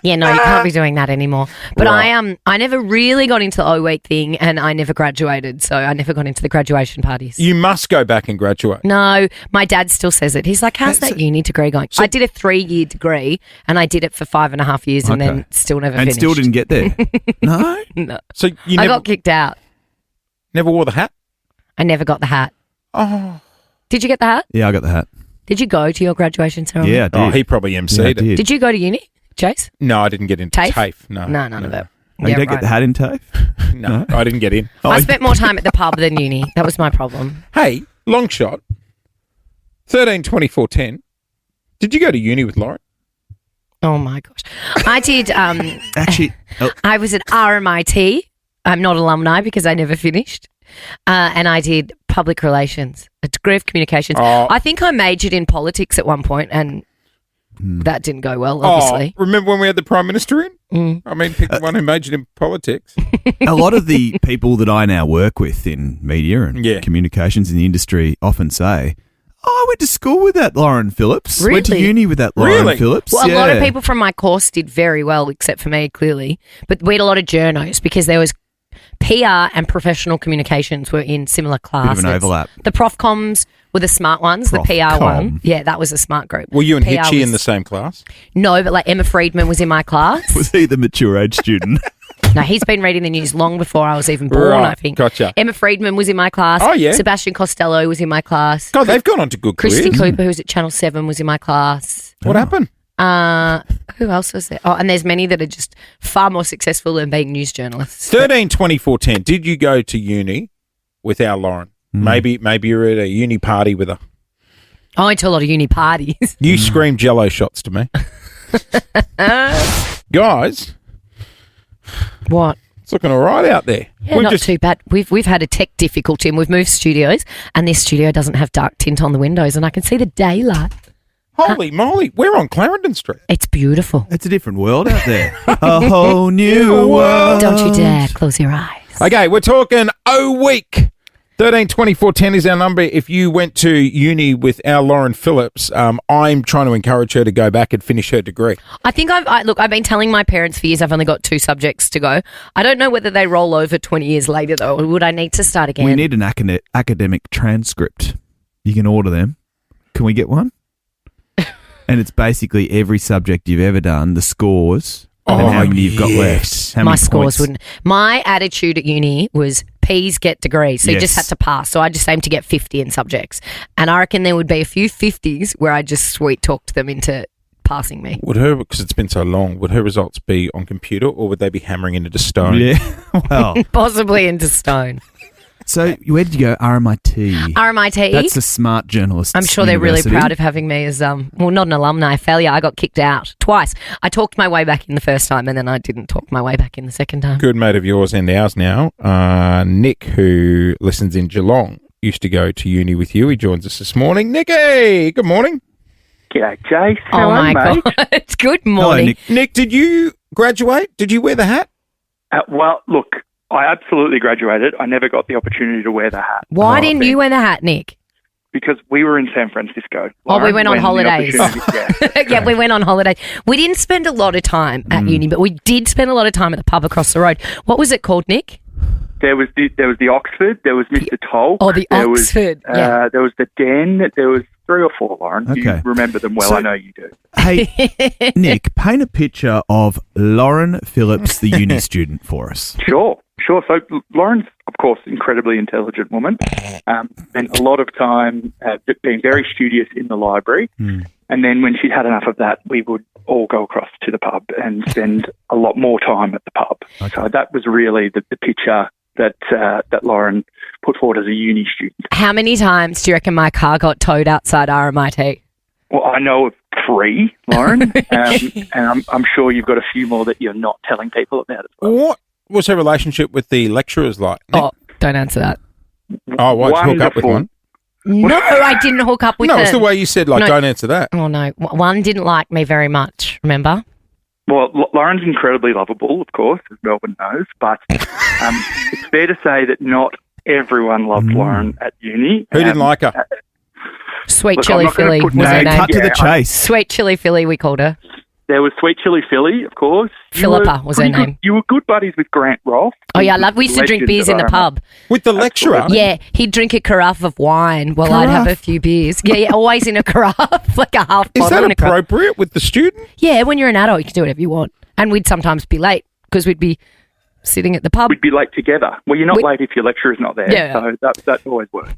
Yeah, no, you can't be doing that anymore. But Right. I never really got into the O week thing, and I never graduated, so I never got into the graduation parties. You must go back and graduate. No, my dad still says it. He's like, "How's that uni degree going?" I did a 3-year degree, and I did it for 5.5 years, and then Okay. still never And finished. still didn't get there. No? No, So you I never, got kicked out. never wore the hat? I never got the hat. Oh. Did you get the hat? Yeah, I got the hat. Did you go to your graduation ceremony? Yeah, I did. Oh, he probably Yeah, I MC'd it. did. Did you go to uni, Chase? No, I didn't get into TAFE? TAFE. No. No, none of it. Oh, you don't get the hat in TAFE? No, I didn't get in. I spent more time at the pub than uni. That was my problem. Hey, long shot. 13, 24, 10. Did you go to uni with Lauren? Oh my gosh. I did Actually, I was at RMIT. I'm not alumni because I never finished. And I did public relations, a degree of communications. Oh. I think I majored in politics at one point and that didn't go well, obviously. Oh, remember when we had the Prime Minister in? Mm. I mean, pick the one who majored in politics. a lot of the people that I now work with in media and Yeah. communications in the industry often say, "Oh, I went to school with that Lauren Phillips. Went to Really? uni with that Lauren Really? Phillips." Well, a lot of Yeah. people from my course did very well, except for me, clearly. But we had a lot of journos because there was PR and professional communications were in similar classes. Bit of an overlap. The Profcoms were the smart ones. The PR one, yeah, that was a smart group. Were you and PR Hitchy was- in the same class? No, but like Emma Friedman was in my class. Was he the mature age student? No, he's been reading the news long before I was even born, Right, I think. gotcha. Emma Friedman was in my class. Oh, yeah. Sebastian Costello was in my class. God, they've gone on to good Christy careers. Cooper, who's at Channel 7, was in my class. What happened? Who else was there? Oh, and there's many that are just far more successful than being news journalists. 13, 24, 10. Did you go to uni with our Lauren? Maybe you were at a uni party with her. I went to a lot of uni parties. You screamed Jello shots to me. Guys, What? it's looking all right out there. Yeah, not too bad. We've had a tech difficulty and we've moved studios, and this studio doesn't have dark tint on the windows, and I can see the daylight. Holy moly, we're on Clarendon Street. It's beautiful. It's a different world out there. A whole new world. Don't you dare close your eyes. Okay, we're talking week. 13, 24, 10 is our number. If you went to uni with our Lauren Phillips, I'm trying to encourage her to go back and finish her degree. I think I've been telling my parents for years I've only got 2 subjects to go. I don't know whether they roll over 20 years later though, or would I need to start again? We need an academic transcript. You can order them. Can we get one? And it's basically every subject you've ever done, the scores, and how many you've got left. How My many scores points. wouldn't. My attitude at uni was P's get degrees. So you just had Yes. to pass. So I just aimed to get 50 in subjects. And I reckon there would be a few 50s where I just sweet talked them into passing me. Would her, because it's been so long, would her results be on computer or would they be hammering into stone? Yeah. Well, Possibly into stone. so where did you go? RMIT. RMIT. That's a smart journalist. I'm sure they're really proud of having me as, well, not an alumni failure. I got kicked out twice. I talked my way back in the first time and then I didn't talk my way back in the second time. Good mate of yours and ours now, Nick, who listens in Geelong, used to go to uni with you. He joins us this morning. Nicky, good morning. G'day, Jase. Oh Hello, my mate. God. Good Hello, morning. Nick. Nick, did you graduate? Did you wear the hat? Well, look, I absolutely graduated. I never got the opportunity to wear the hat. Why didn't you wear the hat, Nick? Because we were in San Francisco. Oh, we Lauren, went on when the holidays. opportunity- Yeah, we went on holiday. We didn't spend a lot of time at uni, but we did spend a lot of time at the pub across the road. What was it called, Nick? There was the Oxford. There was Mr. Toll. Oh, the there Oxford. Was, yeah. there was the Den. There was 3 or 4, Lauren. You Okay. remember them well. So- I know you do. Hey, Nick, paint a picture of Lauren Phillips, the uni student, for us. Sure. So Lauren's, of course, incredibly intelligent woman. Spent a lot of time being very studious in the library. And then when she'd had enough of that, we would all go across to the pub and spend a lot more time at the pub. Okay. So that was really the picture that Lauren put forward as a uni student. How many times do you reckon my car got towed outside RMIT? Well, I know of 3, Lauren, and I'm sure you've got a few more that you're not telling people about as well. What was her relationship with the lecturers like? Nick? Oh, don't answer that. Oh, why'd you hook up with Wonderful. one? No, I didn't hook up with No, them. it's the way you said, like, No. don't answer that. Oh, no. One didn't like me very much, remember? Well, Lauren's incredibly lovable, of course, as Melbourne knows, but it's fair to say that not everyone loved Lauren at uni. Who didn't like her? Sweet Look, Chili I'm not gonna Philly put was her names name. Cut to the Yeah, chase. Sweet Chili Philly, we called her. There was Sweet Chili Philly, of course. You Philippa were was her pretty good- name. You were good buddies with Grant Ross. Oh, yeah, we used to drink Legend beers of in the RMIT. pub. With the lecturer? Yeah, he'd drink a carafe of wine while I'd have a few beers. Yeah, always in a carafe, like a half Is bottle that in a carafe. appropriate with the student? Yeah, when you're an adult, you can do whatever you want. And we'd sometimes be late because we'd be sitting at the pub. We'd be late together. Well, you're not We- late if your lecturer's not there, Yeah. so that always works.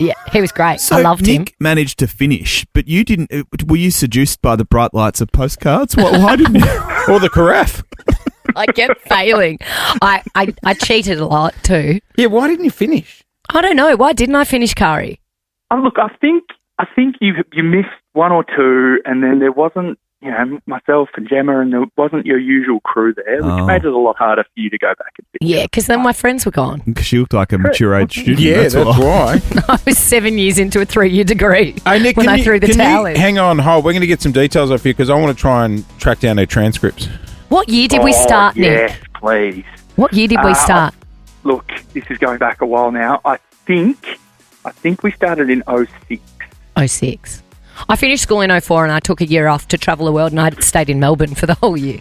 Yeah, he was great. So I loved him. Nick managed to finish, but you didn't. Were you seduced by the bright lights of postcards? Why didn't you? Or the carafe? I kept failing. I cheated a lot too. Yeah, why didn't you finish? I don't know. Why didn't I finish Kari? Look, I think you missed 1 or 2, and then there wasn't, myself and Gemma, and there wasn't your usual crew there, which Oh. made it a lot harder for you to go back and finish. Yeah, because then my friends were gone. Because she looked like a mature age student. Yeah, that's why. I was 7 years into a 3-year degree Hey, Nick, when can I you, threw the can towel you in. hang on hold? We're going to get some details off you because I want to try and track down her transcripts. What year did we start, Yes, Nick? please. What year did we start? Look, this is going back a while now. I think we started in 06. 06. I finished school in 04 and I took a year off to travel the world and I stayed in Melbourne for the whole year.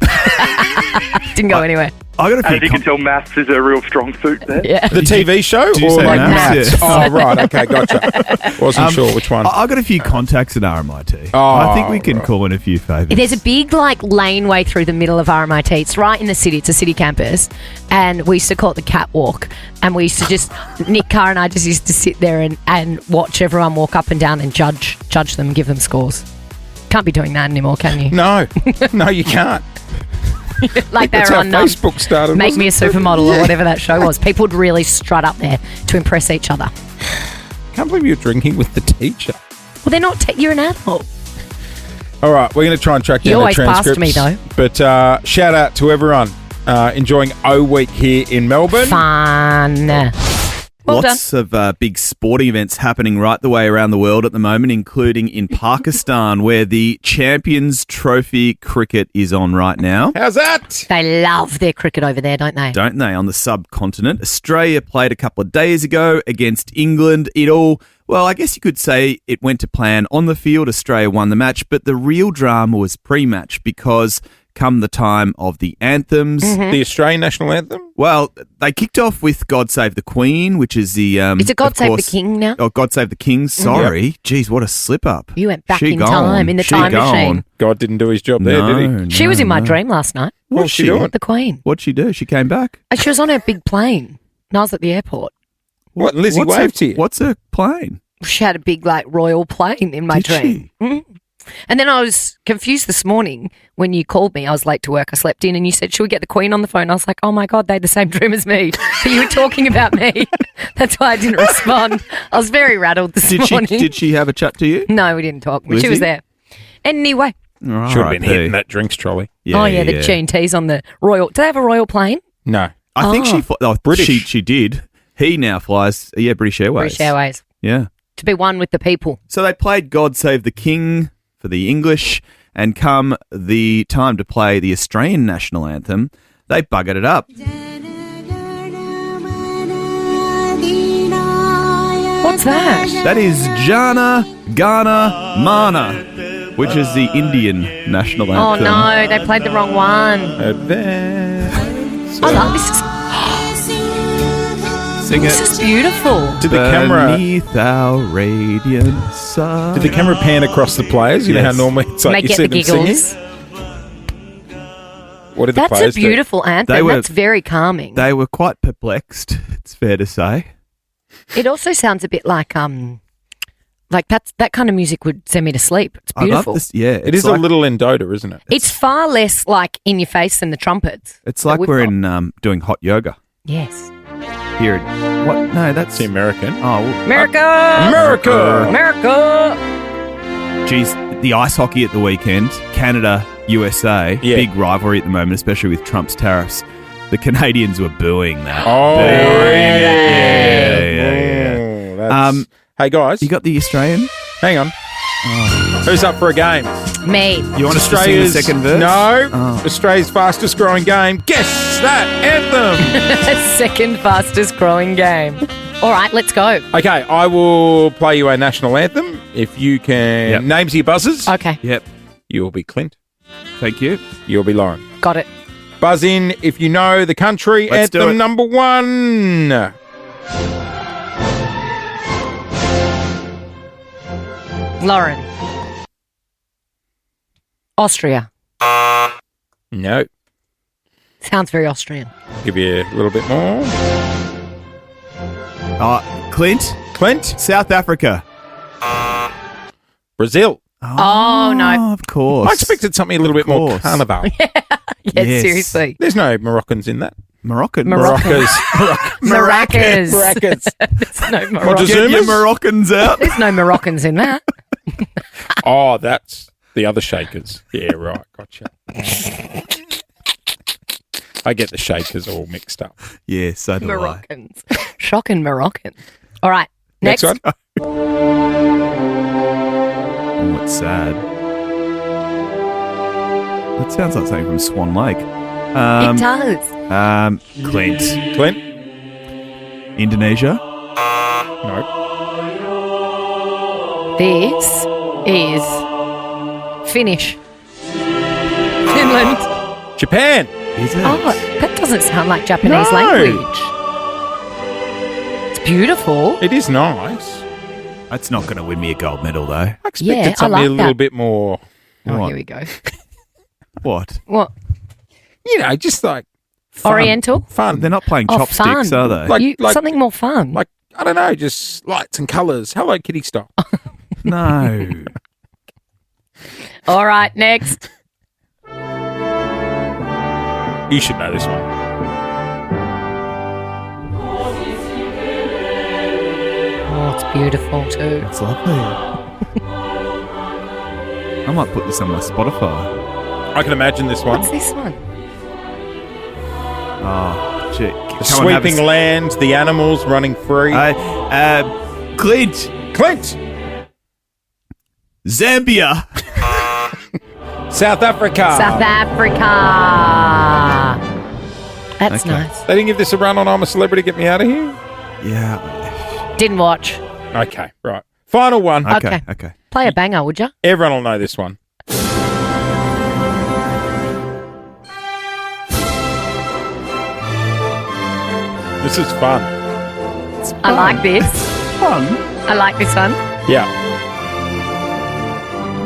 Didn't go anywhere. I got a As few. you can tell, maths is a real strong suit there. Yeah. The TV show? Did you Or say like maths? maths? Yeah. Oh, right. Okay, gotcha. Wasn't sure which one. I got a few contacts at RMIT. Oh, I think we can call in a few favours. There's a big laneway through the middle of RMIT. It's right in the city. It's a city campus, and we used to call it the catwalk. And we used to just Nick Carr and I just used to sit there and watch everyone walk up and down and judge them, give them scores. Can't be doing that anymore, can you? No. No, you can't. Like they That's were how on Facebook started. Make wasn't Me a it? Supermodel or whatever that show was. People would really strut up there to impress each other. Can't believe you're drinking with the teacher. Well, they're not. You're an adult. All right, we're going to try and track You down the always passed transcripts. me, though. But shout out to everyone enjoying O Week here in Melbourne. Fun. Well Lots of big sporting events happening right the way around the world at the moment, including in Pakistan, where the Champions Trophy cricket is on right now. How's that? They love their cricket over there, don't they? Don't they, on the subcontinent? Australia played a couple of days ago against England. Well, I guess you could say it went to plan on the field. Australia won the match, but the real drama was pre-match because come the time of the anthems. The Australian national anthem? Well, they kicked off with God Save the Queen, which is the... Is it God of Save course- the King now? Oh, God Save the King, sorry. Geez, what a slip-up. You went back She in gone. time in the She time gone. machine. God didn't do his job there, did he? She was in my dream last night. What's she doing? The Queen. What'd she do? She came back? She was on her big plane. And I was at the airport. What, Lizzie What's waved her, to you? What's her plane? She had a big royal plane in my Did dream. Mhm. And then I was confused this morning when you called me. I was late to work. I slept in and you said, should we get the Queen on the phone? I was like, oh my God, they had the same dream as me. But you were talking about me. That's why I didn't respond. I was very rattled this morning. Did she have a chat to you? No, we didn't talk. But Was she was she? there. Anyway. Should have been hitting that drinks trolley. Oh, yeah, the G&T's on the royal. Do they have a royal plane? No. I think British. She did. He now flies, British Airways. British Airways. Yeah. To be one with the people. So they played God Save the King for the English, and come the time to play the Australian national anthem, they buggered it up. What's that? That is Jana Gana Mana, which is the Indian national Oh, anthem. no, they played the wrong one. I love this. Sing This it. is beautiful. Did the camera Beneath our radiant sun. Did the camera pan across the players? You know how Yes. normally it's like Make you it see the them giggles. singing? What did the That's a players do? beautiful anthem. They were- That's very calming. They were quite perplexed, it's fair to say. It also sounds a bit like that kind of music would send me to sleep. It's I love beautiful. this. Yeah, It is a little Endota, isn't it? It's far less like in your face than the trumpets. It's that like we've we're got. in doing hot yoga Yes. here. What? No, that's It's American. Oh, well, America! America! America! geez, the ice hockey at the weekend, Canada, USA, Yeah. big rivalry at the moment, especially with Trump's tariffs. The Canadians were booing that. Oh, Booing yeah. it. Yeah. Oh, that's- hey, guys. You got the Australian? Hang on. Who's up for a game? Me. You want us to sing the second verse? No. Oh. Australia's fastest growing game. Guess that anthem. Second fastest growing game. All right, let's go. Okay, I will play you a national anthem. If you can Yep. names your buzzers, Okay, Yep. you'll be Clint. Thank you. You'll be Lauren. got it. Buzz in if you know the country. Let's do Anthem it. number one. Lauren. Austria. No. Sounds very Austrian. Give you a little bit more. Clint, Clint. South Africa. Brazil. Oh, no. Of course. I expected something a little bit more course. carnival. Yes, seriously. There's no Moroccans in that. Moroccan. Maracas. Maracas. There's no Get Moroccans. your Montezumas? Moroccans out. There's no Moroccans in that. Oh, that's the other Shakers. Yeah, right. Gotcha. I get the Shakers all mixed up. Yeah, so do Moroccans. Shocking Moroccan. All right. Next Next. one. Oh, it's sad. That sounds like something from Swan Lake. It does. Clint. Clint. Indonesia. No. This is Finnish. Finland. Japan. Is it? Oh, that doesn't sound like Japanese No. language. It's beautiful. It is nice. That's not going to win me a gold medal, though. I expected Yeah, I something like a little that. bit more, Oh, What? here we go. What? What? just like fun. Oriental? Fun. They're not playing Oh, chopsticks, fun. are they? Like- Something more fun. Like, I don't know, just lights and colours. Hello Kitty style. No. All right, next. You should know this one. Oh, it's beautiful too. It's lovely. I might put this on my Spotify. I can imagine this one. What's this one? Oh, shit. The sweeping land, the animals running free. Clint. Clint! Zambia. South Africa. South Africa. That's Okay. nice. They didn't give this a run on I'm a Celebrity, Get Me Out of Here? Yeah. Didn't watch. Okay, right. Final one. Okay. Play a banger, would you? Everyone will know this one. This is fun. I like this. Fun. I like this one. Yeah.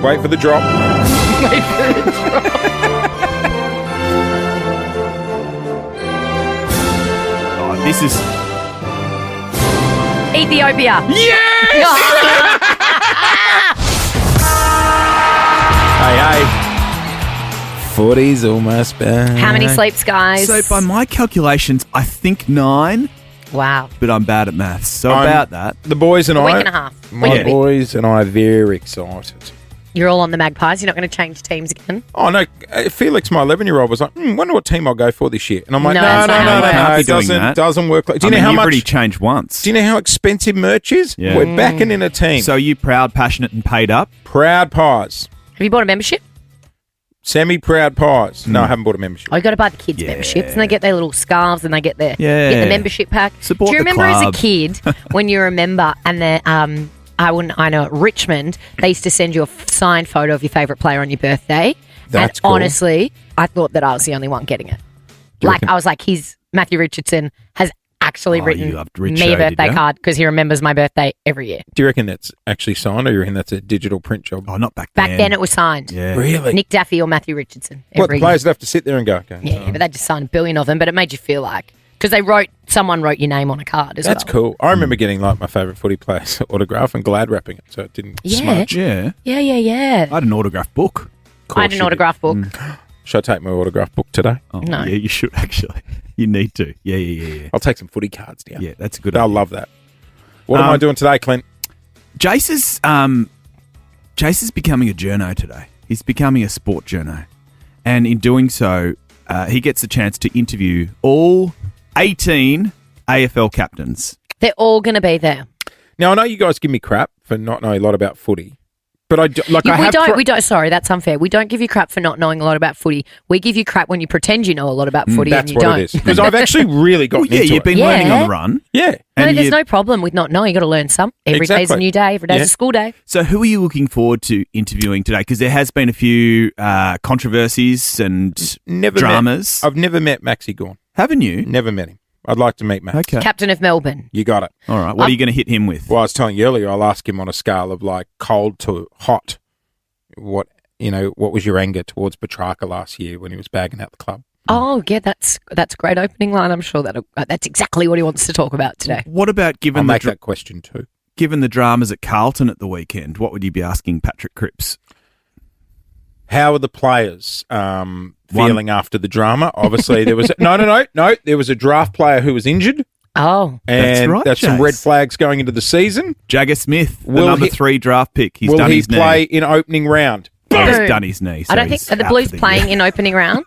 Wait for the drop. Oh, this is... Ethiopia. Hey. Footy's almost back. How many sleeps, guys? So by my calculations, I think 9, Wow. but I'm bad at maths. So I'm- about that. The boys and A I. week and a half. My Yeah. boys and I are very excited. You're all on the Magpies. You're not going to change teams again. Oh, no. Felix, my 11-year-old, was like, wonder what team I'll go for this year. And I'm like, No, no, that's no, not no, how no, it no. works. It Can't be doing that. doesn't work like. Do you know I mean, how you've much? already changed once. Do you know how expensive merch is? Yeah. We're backing in a team. So you proud, passionate, and paid up? Proud Pies. Have you bought a membership? Semi-proud Pies. No, I haven't bought a membership. Oh, you got to buy the kids' memberships, and they get their little scarves, and they get their get the membership pack. Support Do you the remember club. as a kid when you were a member, and the I know at Richmond they used to send you a signed photo of your favourite player on your birthday. That's and cool. honestly, I thought that I was the only one getting it. you Like reckon? I was like, Matthew Richardson has actually Oh, written you loved Richo, me a birthday did ya? card because he remembers my birthday every year. Do you reckon that's actually signed, or you reckon that's a digital print job? Oh, not back Back then. then it was signed. Yeah. Really? Nick Daffy or Matthew Richardson. What, Every the players would have to sit there and go, okay. year. Yeah, but they just signed a billion of them. But it made you feel like because someone wrote your name on a card as That's well. cool. I remember getting like my favourite footy player's autograph and glad wrapping it, so it didn't Yeah. smudge. Yeah. Yeah. I had an autograph book. Of I course had an you did. autograph book. Should I take my autograph book today? Oh, No. Yeah, you should actually. You need to. Yeah. I'll take some footy cards down. Yeah, that's a good They'll idea. love that. What am I doing today, Clint? Jace is becoming a journo today. He's becoming a sport journo. And in doing so, he gets a chance to interview all 18 AFL captains. They're all going to be there. Now, I know you guys give me crap for not knowing a lot about footy, but I We don't. Sorry, that's unfair. We don't give you crap for not knowing a lot about footy. We give you crap when you pretend you know a lot about footy That's and you what don't. it is. Because I've actually really gotten Well, yeah, into you've it. been Yeah. learning on the run. Yeah. No, And there's you- no problem with not knowing. You got to learn some. Every day's a Exactly. new day. Every day's Yeah. a school day. So who are you looking forward to interviewing today? Because there has been a few controversies and Never dramas. I've never met Maxi Gorn. Haven't you? Never met him. I'd like to meet Max. Okay. Captain of Melbourne. You got it. All right. What are you going to hit him with? Well, I was telling you earlier, I'll ask him on a scale of like cold to hot. What was your anger towards Petrarca last year when he was bagging out the club? Oh yeah, that's a great opening line. I'm sure that's exactly what he wants to talk about today. What about I'll given make that question too. given the dramas at Carlton at the weekend? What would you be asking Patrick Cripps? How are the players feeling after the drama? Obviously, there was no. There was a draft player who was injured, Oh, and right, that's some Jace. red flags going into the season. Jagger Smith, the Will number he- 3 draft pick. He's Will done he his play knee. in opening round? He's Boom. done his knee. So I don't think he's are the out Blues for the playing year. in opening round.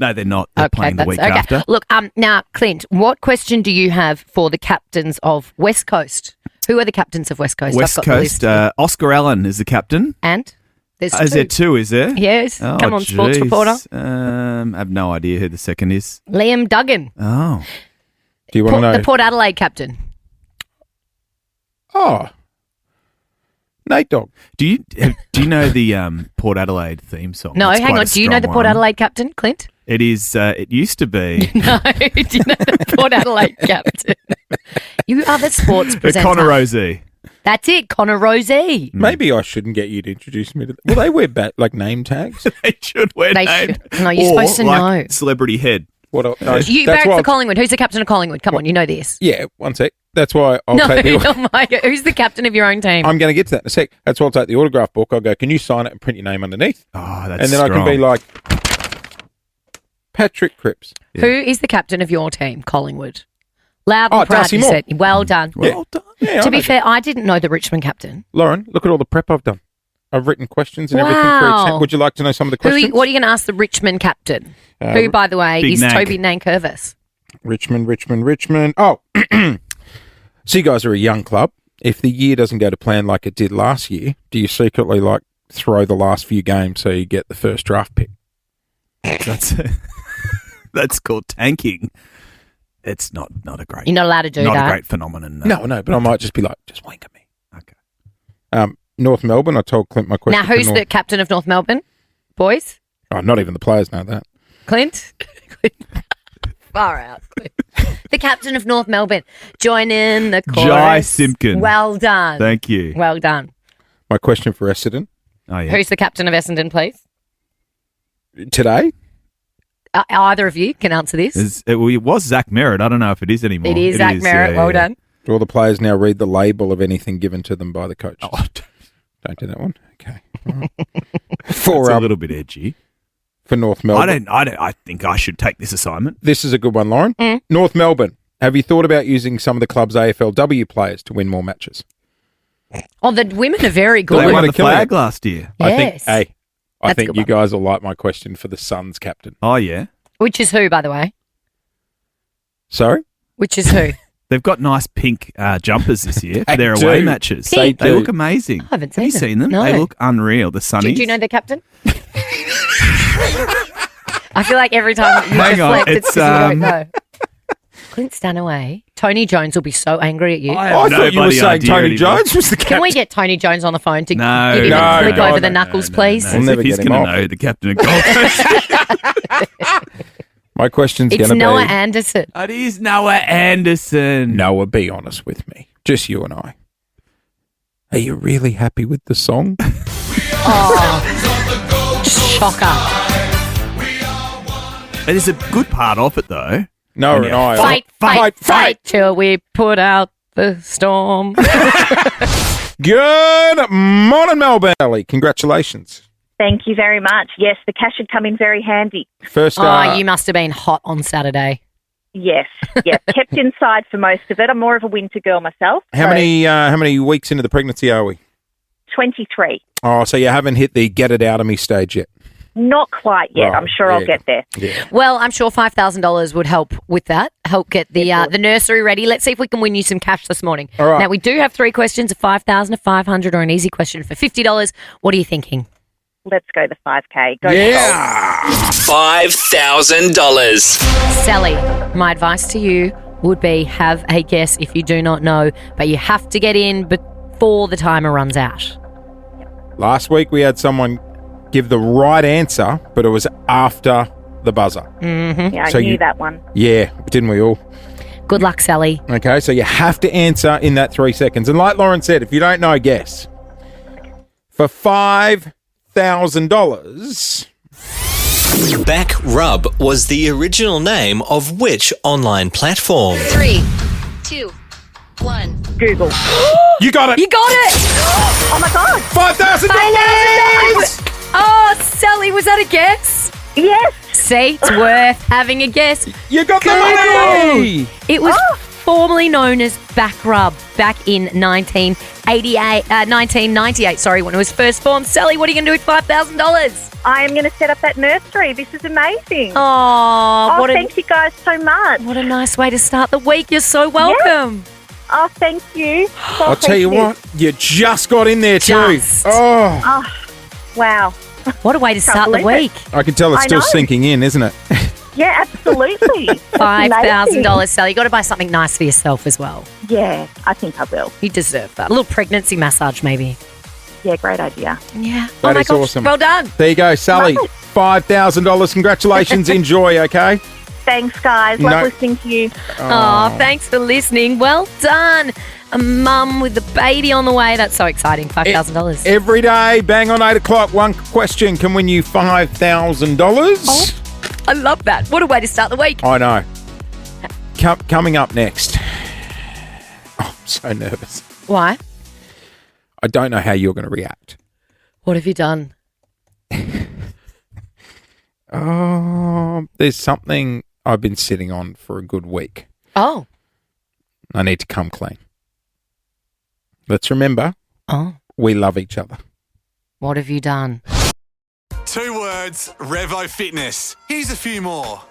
No, they're not. They're Okay, playing the that's week okay. after. Look, now, Clint, what question do you have for the captains of West Coast? Who are the captains of West Coast? West I've got the list Coast, here. Oscar Allen is the captain. And there's Is there 2, is there? Yes. Oh, Come on, sports jeez. reporter. I have no idea who the second is. Liam Duggan, Oh. Do you want to know? the Port Adelaide captain. Oh, Nate Dogg. Do you know the Port Adelaide theme song? No, It's hang quite on. a Do you know strong the Port one. Adelaide captain, Clint? It is. It used to be. No, do you know the Port Adelaide captain? You are the sports presenter. Connor Rosie. That's it, Connor Rosie. Maybe I shouldn't get you to introduce me to them. Will they wear name tags? They should wear They name. should. No, you're Or supposed to know. Celebrity head. What? You that's barrack why for Collingwood. Who's the captain of Collingwood? Come on, you know this. Yeah, one sec. That's why I'll No, take the... not Mike. Who's the captain of your own team? I'm going to get to that in a sec. That's why I'll take the autograph book. I'll go, can you sign it and print your name underneath? Oh, that's And then I can be like, Patrick Cripps. Who is the captain of your team, Collingwood? Loud and Oh, proud, Darcy you Moore. said. Well done. Well done. Yeah, To I be know. fair, I didn't know the Richmond captain. Lauren, look at all the prep I've done. I've written questions and everything for Wow. each. Would you like to know some of the What questions? are you going to ask the Richmond captain? Who, by the way, Big is Nank. Toby Nankervis. Richmond. Oh, so you guys are a young club. If the year doesn't go to plan like it did last year, do you secretly throw the last few games so you get the first draft pick? That's called tanking. It's not a great. You're not allowed to do not that. a great phenomenon. No, but I might just be like, just wink at me. Okay. North Melbourne. I told Clint my question. Now, who's the captain of North Melbourne, boys? Oh, not even the players know that. Clint? Far out. Clint. The captain of North Melbourne. Join in the chorus. Jai Simpkin. Well done. Thank you. Well done. My question for Essendon Oh yeah. Who's the captain of Essendon, please? today. Either of you can answer this. It was Zach Merritt. I don't know if it is anymore. It is Zach Merritt. Well done. Do all the players now read the label of anything given to them by the coach? Oh, don't do that one. Okay. For a little bit edgy. For North Melbourne. I think I should take this assignment. This is a good one, Lauren. North Melbourne. Have you thought about using some of the club's AFLW players to win more matches? Oh, the women are very good. They won the flag last year. Yes. I think you one. guys will like my question for the Suns captain. Oh, yeah. Which is who, by the way? Sorry? Which is who? They've got nice pink jumpers this year for They their do. away matches. Pink? They look amazing. I haven't Have you seen seen them. them? No. They look unreal. The Sunnies. Do you know the captain? I feel like every time you Hang on, deflect, it's it's, because you don't know. Clint Stanaway. Tony Jones will be so angry at you. I I have thought you were nobody saying idea Tony anymore. Jones was the captain. Can we get Tony Jones on the phone to No, give him no, a flick no, over the no, knuckles, please? We'll never If he's get him going to off. know the captain of golf. My question's It's going to be... Noah Anderson. It is Noah Anderson. Noah, be honest with me. Just you and I. Are you really happy with the song? Shocker. There's a good part of it, though. No, and I... Fight till we put out the storm. Good morning, Melbourne. Ellie, congratulations. Thank you very much. Yes, the cash had come in very handy. First, You must have been hot on Saturday. Yes, yeah. Kept inside for most of it. I'm more of a winter girl myself. how many weeks into the pregnancy are we? 23. Oh, so you haven't hit the get it out of me stage yet. Not quite yet. Right, I'm sure I'll get there. Yeah. Well, I'm sure $5,000 would help with that. Help get the nursery ready. Let's see if we can win you some cash this morning. All right. Now, we do have 3 questions, a $5,000, a $500, or an easy question for $50. What are you thinking? Let's go the 5K. Go Yeah. $5,000. Sally, my advice to you would be have a guess if you do not know, but you have to get in before the timer runs out. Last week we had someone give the right answer, but it was after the buzzer. Yeah, I So knew you- that one. Yeah, didn't we all? Good luck, Sally. Okay, so you have to answer in that 3 seconds. And like Lauren said, if you don't know, guess. For $5,000... Back Rub was the original name of which online platform? 3, 2, 1. Google. You got it! You got it! Oh, my God. $5,000! Oh, Sally, was that a guess? Yes. See, it's worth having a guess. You got the Google. money! It was formerly known as Back Rub back in 1998, when it was first formed. Sally, what are you going to do with $5,000? I am going to set up that nursery. This is amazing. Oh, Thank you guys so much. what a nice way to start the week. You're so welcome. Oh, thank you. I'll tell you what, you just got in there too. Just. Oh, Wow. What a way to start the believe it. week. I can tell it's I still know. sinking in, isn't it? Yeah, absolutely. $5,000, Sally. You got to buy something nice for yourself as well. Yeah, I think I will. You deserve that. A little pregnancy massage, maybe. Yeah, great idea. Yeah. That my is gosh. awesome. Well done. There you go, Sally. Love it. $5,000. Congratulations. Enjoy, okay? Thanks, guys. Love No. listening to you. Oh, thanks for listening. Well done. A mum with the baby on the way. That's so exciting. $5,000. Every day, bang on 8 o'clock, one question can win you $5,000. Oh, I love that. What a way to start the week. I know. Coming up next. Oh, I'm so nervous. Why? I don't know how you're going to react. What have you done? Oh, there's something I've been sitting on for a good week. Oh. I need to come clean. Let's remember, we love each other. What have you done? 2 words, Revo Fitness. Here's a few more.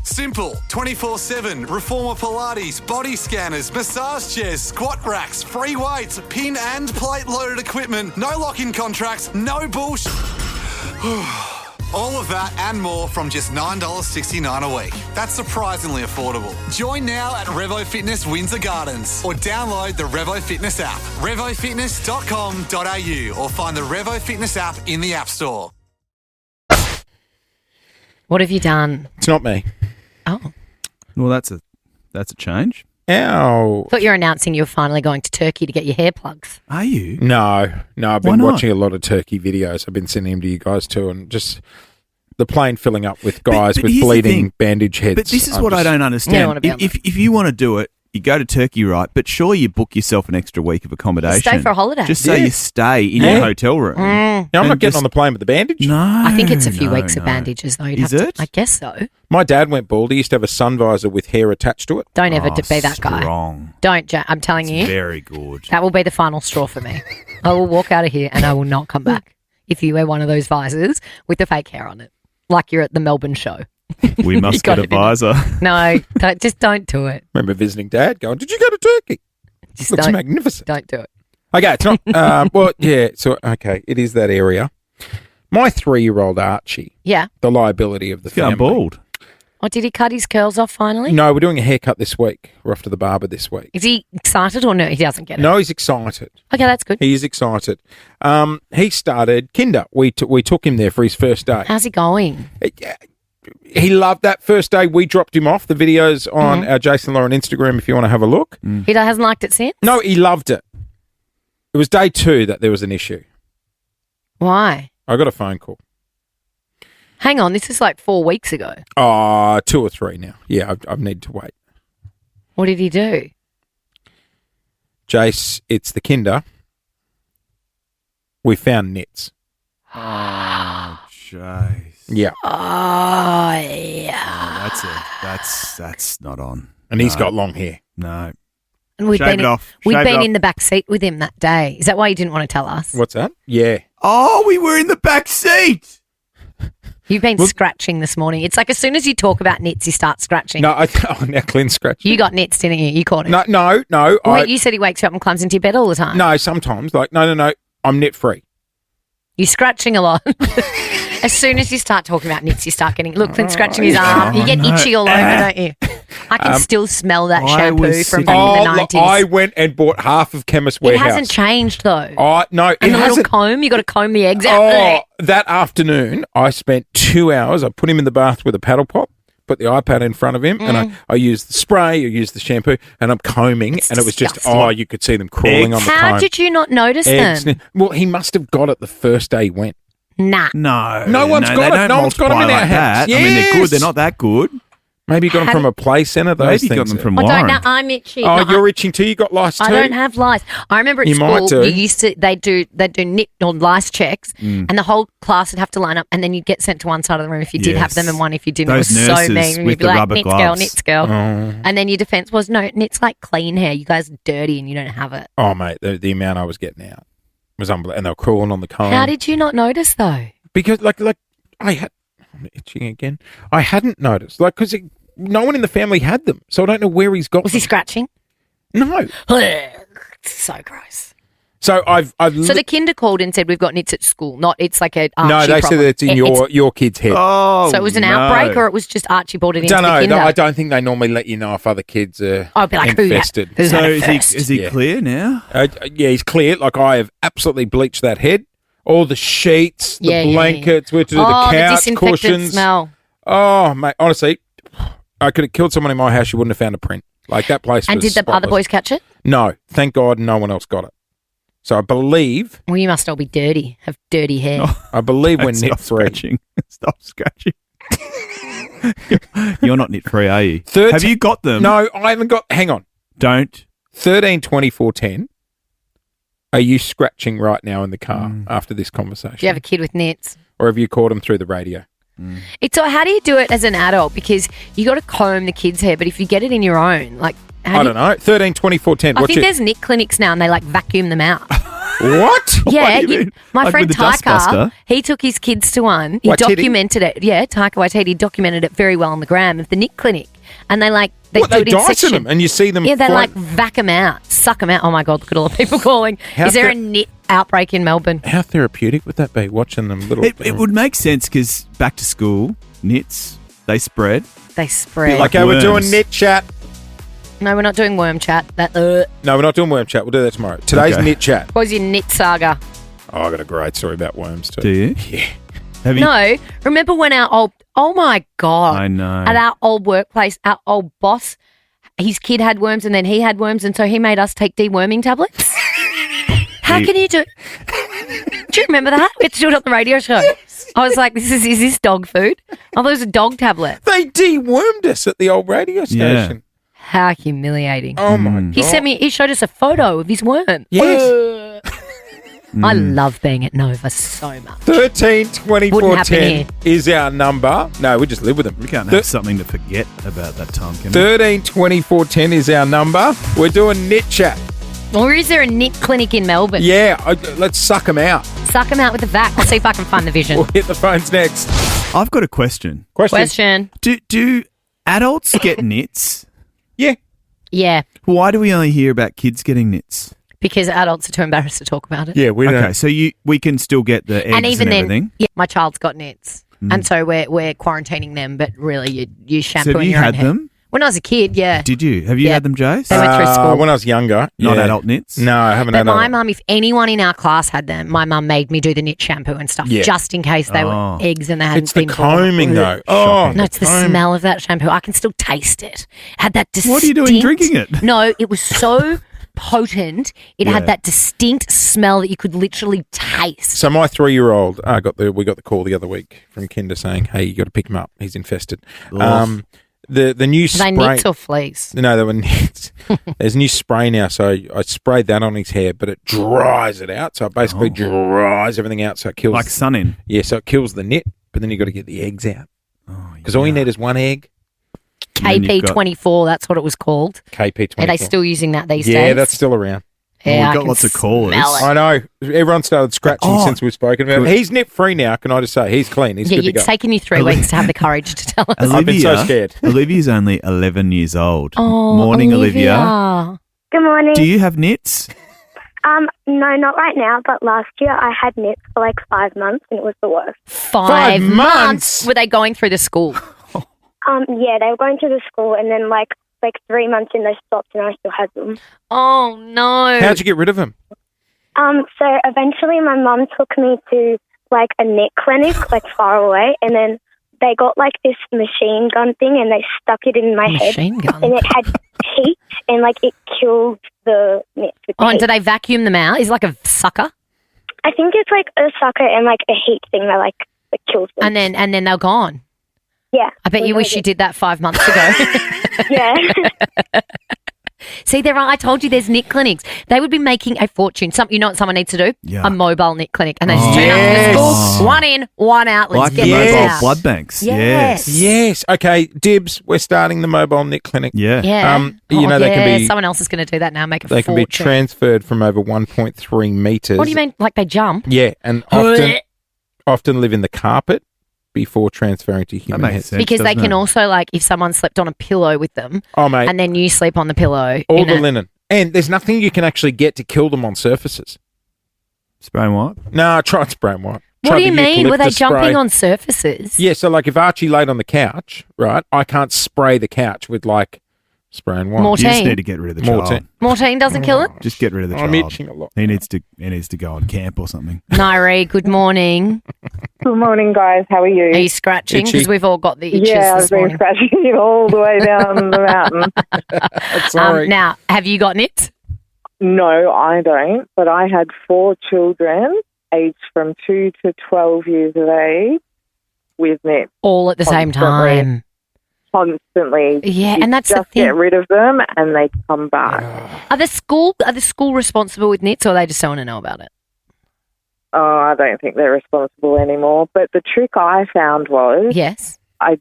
Simple, 24/7, reformer Pilates, body scanners, massage chairs, squat racks, free weights, pin and plate loaded equipment, no lock-in contracts, no bullshit. All of that and more from just $9.69 a week. That's surprisingly affordable. Join now at Revo Fitness Windsor Gardens or download the Revo Fitness app. RevoFitness.com.au or find the Revo Fitness app in the App Store. What have you done? It's not me. Oh. Well, that's a change. Ow. Thought you were announcing you were finally going to Turkey to get your hair plugs. Are you? No, I've Why been not? watching a lot of Turkey videos. I've been sending them to you guys too, and just the plane filling up with guys But with here's the bleeding thing. But But this is what I don't You don't understand. wanna be on If you want to do it, you go to Turkey, right? But sure, you book yourself an extra week of accommodation. Stay for a holiday. Just so Yeah. you stay in Yeah. your hotel room. Yeah, I'm And not getting just- on the plane with the bandage. No, I think it's a few no, weeks of no. bandages, though. You'd Is have to- it? I guess so. My dad went bald. He used to have a sun visor with hair attached to it. Don't ever Oh, be that guy. strong. Don't, I'm telling you. Very good. That will be the final straw for me. I will walk out of here and I will not come back if you wear one of those visors with the fake hair on it, like you're at the Melbourne show. We must got get a it in it. visor. No, just don't do it. Remember visiting Dad, going, "Did you go to Turkey? Just Looks don't, magnificent." Don't do it. Okay, it's not. Well, yeah. So okay, it is that area. My 3-year-old Archie, Yeah. the liability of the Going family. bald. Oh, did he cut his curls off finally? No, we're doing a haircut this week. We're off to the barber this week. Is he excited or no? He doesn't get it. No, he's excited. Okay, that's good. He is excited. He started kinder. We took him there for his first day. How's he going? He loved that first day. We dropped him off. The videos on our Jason Lauren Instagram if you want to have a look. He hasn't liked it since? No, he loved it. It was day 2 that there was an issue. Why? I got a phone call. Hang on, this is like 4 weeks ago. 2 or 3 now. Yeah, I need to wait. What did he do? Jace, it's the kinder. We found nits. Oh, jeez. Yeah. Oh, yeah. That's not on. And he's No. got long hair. No. And we'd Shave been, it off. we'd Shave it been off. in the back seat with him that day. Is that why you didn't want to tell us? What's that? Yeah. Oh, we were in the back seat. You've been scratching this morning. It's like as soon as you talk about nits, you start scratching. No, now Clint scratched. You got nits, didn't you? You caught it. No. Wait, you said he wakes you up and climbs into your bed all the time. No, sometimes. Like, no. I'm net free. You're scratching a lot. As soon as you start talking about nits, you start getting... Look, Clint's scratching his arm. You get itchy all over, don't you? I can still smell that shampoo from back in the 90s. I went and bought half of Chemist It Warehouse. hasn't changed, though. Oh, no, it And the little hasn't. comb, you got to comb the eggs out. Oh, that afternoon, I spent 2 hours. I put him in the bath with a paddle pop, put the iPad in front of him, and I used the spray, I used the shampoo, and I'm combing, and it was just, you could see them crawling on the comb. How did you not notice them? Well, he must have got it the first day he went. Nah. No one's got they it. don't No one's got them in multiply our like house. that. I mean, they're good. Yes. They're not that good. Maybe you got them from a play centre, those Maybe things. got them from I don't Warren. know. I'm itchy. Oh, No, you're itching too? You got lice too? I don't have lice. I remember at You school, might do. you used to they do nit or lice checks, and the whole class would have to line up, and then you'd get sent to one side of the room if you did have them, and one if you didn't. Those it was so nurses mean. with You'd be the like, rubber nits girl, gloves. nits girl, Oh. and then your defense was, no, nits like clean hair. You guys are dirty, and you don't have it. Oh, mate, the amount I was getting out was unbelievable. And they were crawling on the comb. How did you not notice though? Because, like I had... I'm itching again. I hadn't noticed. Like, because no one in the family had them. So I don't know where he's got Was he them. scratching? No. So gross. So I've So the kinder called and said we've got nits at school. Not it's like a no, Archie they problem. said it's in your kid's head. Oh, So it was an outbreak, or it was just Archie brought it into Don't the know. kinder. I don't think they normally let you know if other kids are I'd be like, infested. who's So had is it first? he clear now? Yeah, he's clear. Like I have absolutely bleached that head. All the sheets, the blankets, we had to do the the couch disinfectant cushions. smell. Oh, mate, honestly, I could have killed someone in my house. You wouldn't have found a print. Like that place. And was did the other spotless. boys catch it? No, thank God, no one else got it. So I believe. Well, you must all be dirty, have dirty hair. I believe we're Stop knit free. scratching. Stop scratching. You're not knit free, are you? Have you got them? No, I haven't got. Hang on. Don't. 13, 24, 10. Are you scratching right now in the car after this conversation? Do you have a kid with nits? Or have you caught them through the radio? It's so. How do you do it as an adult? Because you got to comb the kids' hair, but if you get it in your own, like I don't know. 13, 24, 10. I think there's knit clinics now, and they like vacuum them out. What? Yeah, do you mean? my Like friend with the dustbuster? Taika, he took his kids to one. He Waititi? documented it. Yeah, Taika Waititi documented it very well on the gram of the knit clinic, and they What, do they it in Dyson section. them and you see them Yeah, they float? like vac them out, suck them out. Oh my God, look at all the people calling. How Is there the- a knit outbreak in Melbourne? How therapeutic would that be, watching them little... It would make sense because back to school, knits, they spread. They spread. Like Okay, we're doing worms. knit chat. No, we're not doing worm chat. No, we're not doing worm chat. We'll do that tomorrow. Today's Okay. knit chat. What was your knit saga? Oh, I got a great story about worms too. Do you? Yeah. Have you? No, remember when our old, oh my God. I know. At our old workplace, our old boss, his kid had worms and then he had worms and so he made us take deworming tablets. How can you do Do you remember that? We had to do it on the radio show. I was like, is this dog food? I thought it was a dog tablet. They dewormed us at the old radio station. How humiliating. Oh my God. He showed us a photo of his worm. Yes. I love being at Nova so much. 13 24 Wouldn't happen 10 here. is our number. No, we just live with them. We can't have something to forget about that time, can we? 13 24 10 is our number. We're doing knit chat. Or is there a knit clinic in Melbourne? Yeah, let's suck them out. Suck them out with the vac. I'll see if I can find the vision. We'll hit the phones next. I've got a question. Question. Do adults get knits? Yeah. Yeah, Why do we only hear about kids getting knits? because adults are too embarrassed to talk about it. Yeah, we Okay, don't. so we can still get the eggs And even everything. then, yeah, my child's got nits. And so we're quarantining them, but really you shampoo So have you your own had hair. them? When I was a kid, yeah. Did you? Have you Yeah. had them, Jase? They went through school. When I was younger. Not yeah. adult knits? No, I haven't But had my adult. mum, if anyone in our class had them, my mum made me do the knit shampoo and stuff Yeah. just in case they Oh. were eggs and they hadn't It's the been born. combing though. Oh, No, it's the smell of that shampoo. I can still taste it. Had that distinct... What are you doing drinking it? No, it was so potent. It Yeah. had that distinct smell that you could literally taste. So my 3-year-old, we got the call the other week from Kinder saying, "Hey, you got to pick him up. He's infested." The new Are spray. they nits or fleas? No, they were nits. There's a new spray now, so I sprayed that on his hair, but it dries it out. So it basically dries everything out, so it kills. Like sunning. Yeah, so it kills the nit, but then you got to get the eggs out because all you need is one egg. then you've got- KP24, that's what it was called. KP24. Are they still using that these days? Yeah, that's still around. Yeah, we've I got can lots of callers. smell it. I know. Everyone started scratching Oh, since we've spoken about it. He's nit free now, can I just say? He's clean. He's Yeah, good to it's go. taken you 3 weeks to have the courage to tell us. I've been so scared. Olivia's only 11 years old. Oh, Morning, Olivia. Good morning. Do you have knits? No, not right now, but last year I had knits for like 5 months and it was the worst. 5 months? Were they going through the school? Yeah, they were going to the school and then like 3 months in they stopped and I still had them. Oh, no. How'd you get rid of him? So eventually my mum took me to like a knit clinic like far away and then they got like this machine gun thing and they stuck it in my Machine head gun? and it had heat and like it killed the knits with the Oh, and heat. do they vacuum them out? Is it like a sucker? I think it's like a sucker and like a heat thing that like kills them. And then they're gone. Yeah. I bet you wish you did that 5 months ago. Yeah. See, I told you there's knit clinics. They would be making a fortune. You know what someone needs to do? Yeah. A mobile knit clinic. And they just turn up to the school, one in, one out. Let's Like get the those mobile out. blood banks. Yes. Yes. Okay, Dibs, we're starting the mobile knit clinic. Yeah. Yeah. You know, they can be someone else is going to do that now, make a they can fortune. be transferred from over 1.3 meters. What do you mean? Like they jump? Yeah, and often live in the carpet before transferring to human makes heads. sense. Because they doesn't can it? also, like, if someone slept on a pillow with them, Oh, mate, and then you sleep on the pillow. all in the it. linen. And there's nothing you can actually get to kill them on surfaces. Spray and wipe? No, I tried spray and wipe. What Tried do you the mean? Were they eucalyptus jumping spray. on surfaces? Yeah, so like if Archie laid on the couch, right, I can't spray the couch with like spray and wipe. Mortine. You just need to get rid of the child. Mortine doesn't kill it? Just get rid of the child. I'm itching a lot. He needs to go on camp or something. Nairi, good morning. Good morning, guys. How are you? Are you scratching? Itchy. Because we've all got the itches Yeah, I've this been morning. scratching it all the way down the mountain. Sorry. Now, have you got nits? No, I don't. But I had 4 children, aged from 2 to 12 years of age, with nits. All at the same time. Constantly. Yeah, You and that's the just thing. get rid of them and they come back. Are the school responsible with nits, or they just don't want to know about it? Oh, I don't think they're responsible anymore. But the trick I found was Yes. I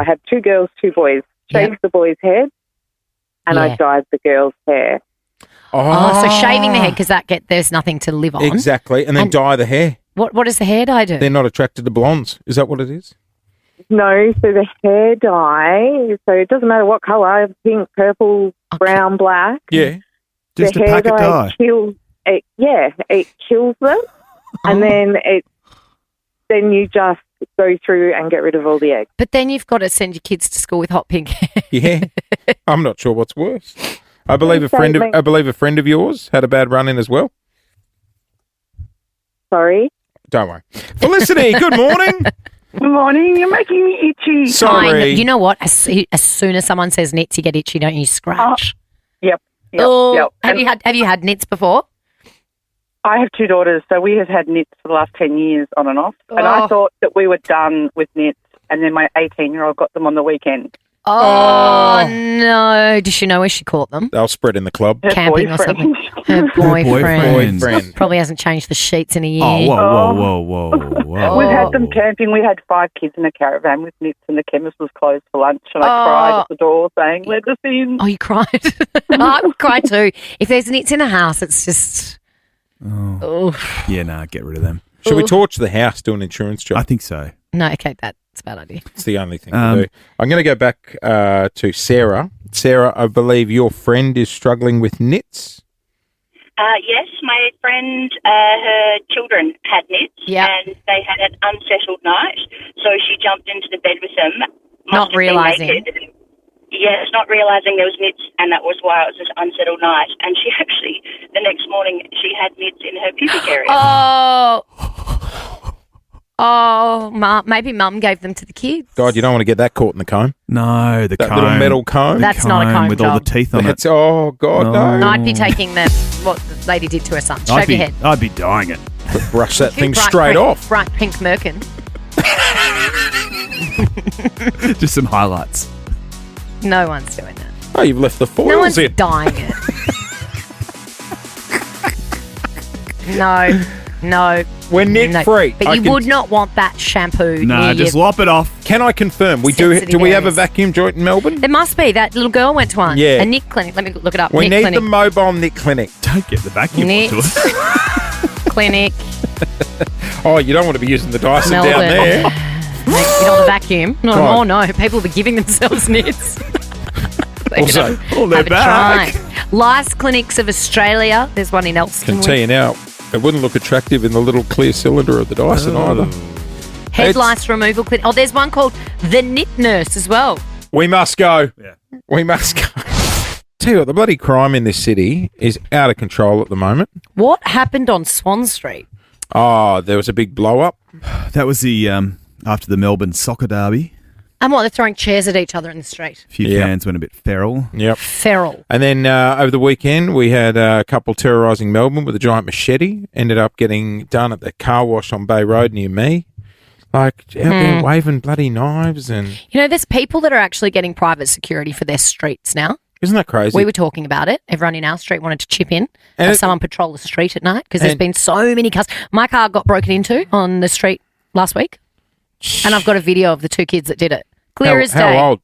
had 2 girls, 2 boys. Shaved the boy's head, and I Yeah. dyed the girl's hair. Oh, so shaving the head because there's nothing to live on. Exactly, and then And- dye the hair. What does the hair dye do? They're not attracted to blondes. Is that what it is? No, so the hair dye, so it doesn't matter what colour, pink, purple, brown, black. Yeah. Just the a hair packet dye. kills it. Yeah, it kills them, and then then you just go through and get rid of all the eggs. But then you've got to send your kids to school with hot pink hair. Yeah. I'm not sure what's worse. I believe a friend of yours had a bad run in as well. Sorry? Don't worry. Felicity, good morning. Good morning. You're making me itchy. Sorry. You know what? As soon as someone says nits, you get itchy, don't you? Scratch. Yep. Oh, have you had nits before? I have 2 daughters, so we have had nits for the last 10 years on and off. And I thought that we were done with nits, and then my 18-year-old got them on the weekend. Oh, no. Does she know where she caught them? They'll spread in the club. Her Camping boyfriend. or something. Her boyfriend. Boyfriend. Probably hasn't changed the sheets in a year. Oh, whoa. We've had them camping. We had 5 kids in a caravan with nits, and the chemist was closed for lunch, and I cried at the door saying, "Let us in." Oh, you cried? I would cry too. If there's nits in a house, it's just... Oh. Yeah, nah, get rid of them. Should we torch the house, do an insurance job? I think so. No, okay, that's a bad idea. It's the only thing to do. I'm going to go back to Sarah. Sarah, I believe your friend is struggling with nits. Yes, my friend, her children had nits, and they had an unsettled night, so she jumped into the bed with them. Not realising. Yes, not realising there was nits, and that was why it was an unsettled night. And she actually, the next morning, she had nits in her pubic area. Maybe mum gave them to the kids. God, you don't want to get that caught in the comb. No, the that comb. little metal comb. That's not a comb with job. all the teeth on it. Oh, God, no. I'd be taking what the lady did to her son. Shave your head. I'd be dyeing it. Brush that thing Bright straight pink- off. Bright pink merkin. Just some highlights. No one's doing that. Oh, you've left the foils No one's in. dyeing it. No. We're nit free. But you would not want that shampoo. No, near just your... lop it off. Can I confirm? We do. Sensitive Do we have a areas. vacuum joint in Melbourne? There must be. That little girl went to one. Yeah. A Nick clinic. Let me look it up. We Nick need clinic. the mobile nit clinic. Don't get the vacuum Nit onto us. clinic. Oh, you don't want to be using the Dyson down Melbourne. there. Get on the vacuum. No, God. oh no. People will be giving themselves nits. Also, they're back. Lice Clinics of Australia. There's one in Elston. Can tell you now, it wouldn't look attractive in the little clear cylinder of the Dyson either. Head It's- lice removal clinic. Oh, there's one called the Knit Nurse as well. We must go. Yeah. We must go. Tell you what, the bloody crime in this city is out of control at the moment. What happened on Swan Street? Oh, there was a big blow up. That was the after the Melbourne soccer derby. And what, they're throwing chairs at each other in the street. A few fans went a bit feral. Yep. Feral. And then over the weekend, we had a couple terrorising Melbourne with a giant machete. Ended up getting done at the car wash on Bay Road near me. Like, out there waving bloody knives and... You know, there's people that are actually getting private security for their streets now. Isn't that crazy? We were talking about it. Everyone in our street wanted to chip in And have it- someone patrol the street at night because there's and- been so many cars. My car got broken into on the street last week, and I've got a video of the 2 kids that did it. Clear as day. How old?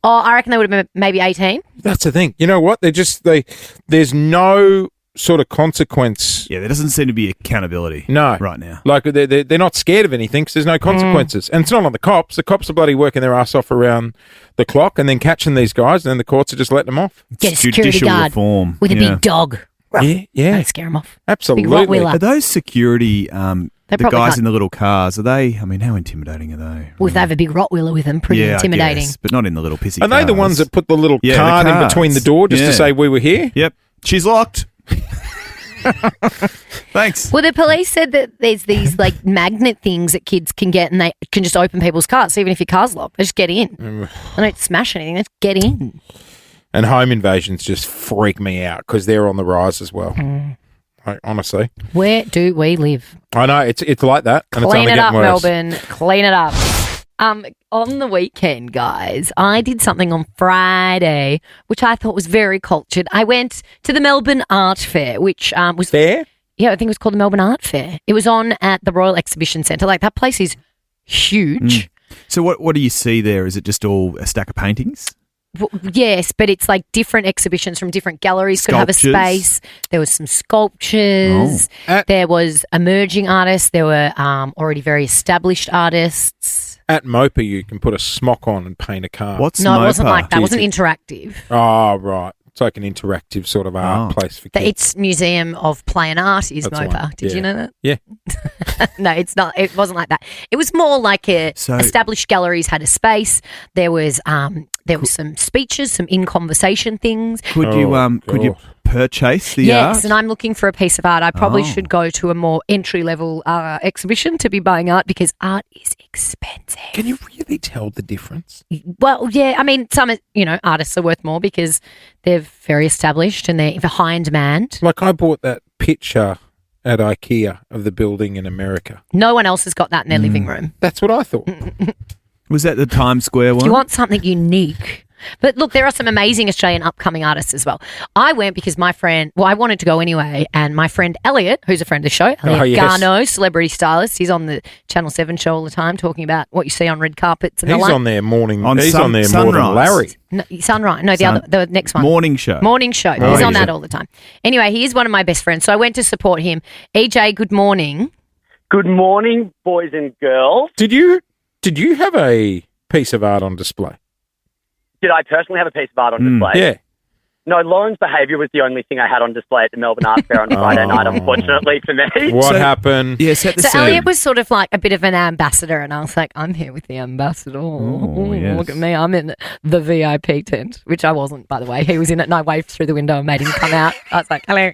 Oh, I reckon they would have been maybe 18. That's the thing. You know what? There's no sort of consequence. Yeah, there doesn't seem to be accountability right now. Like, they're not scared of anything because there's no consequences. And it's not on the cops. The cops are bloody working their ass off around the clock and then catching these guys, and then the courts are just letting them off. Get a security judicial guard reform. with a Yeah. big dog. Yeah. Don't scare them off. Absolutely. Big Rottweiler. Are those security, the probably guys can't- in the little cars, are they, I mean, how intimidating are they? Well, if they have a big Rottweiler with them, pretty I intimidating. guess, but not in the little pissy Are they the cars. ones that put the little Yeah, the card in cards. between the door just to say we were here? Yep. She's locked. Thanks. Well, the police said that there's these like magnet things that kids can get, and they can just open people's cars. So even if your car's locked, they just get in. They don't smash anything; they just get in. And home invasions just freak me out because they're on the rise as well. Like, honestly, Where do we live? I know it's like that, and it's Clean only it up, getting worse. Melbourne. Clean it up. On the weekend, guys, I did something on Friday, which I thought was very cultured. I went to the Melbourne Art Fair, which was fair. Yeah, I think it was called the Melbourne Art Fair. It was on at the Royal Exhibition Centre. Like, that place is huge. So what do you see there? Is it just all a stack of paintings? Yes, but it's like different exhibitions from different galleries could have a Sculptures? space. There was some sculptures. There was emerging artists. There were already very established artists. At Mopa, you can put a smock on and paint a car. No, it wasn't like that. It wasn't interactive. Oh, right. It's like an interactive sort of art place for kids. It's Museum of Play and Art is That's MOPA. right. Did you know that? Yeah. No, it's not. It wasn't like that. It was more like established galleries had a space. There was some speeches, some in conversation things. Could you purchase the art? Yes, and I'm looking for a piece of art. I probably should go to a more entry level exhibition to be buying art because art is expensive. Can you really tell the difference? Well, yeah. I mean, some artists are worth more because they're very established and they're high in demand. Like I bought that picture at IKEA of the building in America. No one else has got that in their living room. That's what I thought. Was that the Times Square one? You want something unique. But look, there are some amazing Australian upcoming artists as well. I went because my friend, I wanted to go anyway, and my friend Elliot, who's a friend of the show, Elliot Garneau, celebrity stylist, he's on the Channel 7 show all the time talking about what you see on red carpets and the He's like. on there morning. On he's Sun- on there more than Sunrise. Larry. No, Sunrise. No, the next one. Morning show. Morning show. He's Morning on that show. all the time. Anyway, he is one of my best friends, so I went to support him. EJ, good morning. Good morning, boys and girls. Did you have a piece of art on display? Did I personally have a piece of art on display? Yeah. No, Lauren's behaviour was the only thing I had on display at the Melbourne Art Fair on Friday night, unfortunately for me. What happened? Yeah, set the So scene. Elliot was sort of like a bit of an ambassador, and I was like, I'm here with the ambassador. yes. Look at me, I'm in the VIP tent, which I wasn't, by the way. He was in it, and I waved through the window and made him come out. I was like, hello.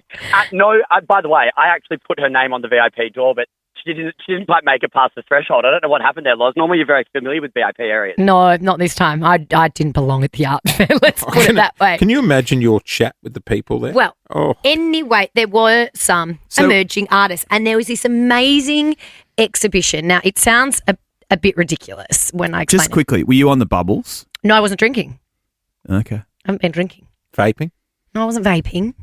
By the way, I actually put her name on the VIP door, but she didn't quite make it past the threshold. I don't know what happened there, Loz. Normally you're very familiar with VIP areas. No, not this time. I didn't belong at the art fair, let's put it that way. Can you imagine your chat with the people there? Well, anyway, there were some emerging artists, and there was this amazing exhibition. Now, it sounds a bit ridiculous when I explain Just quickly, were you on the bubbles? No, I wasn't drinking. Okay. I haven't been drinking. Vaping? No, I wasn't vaping.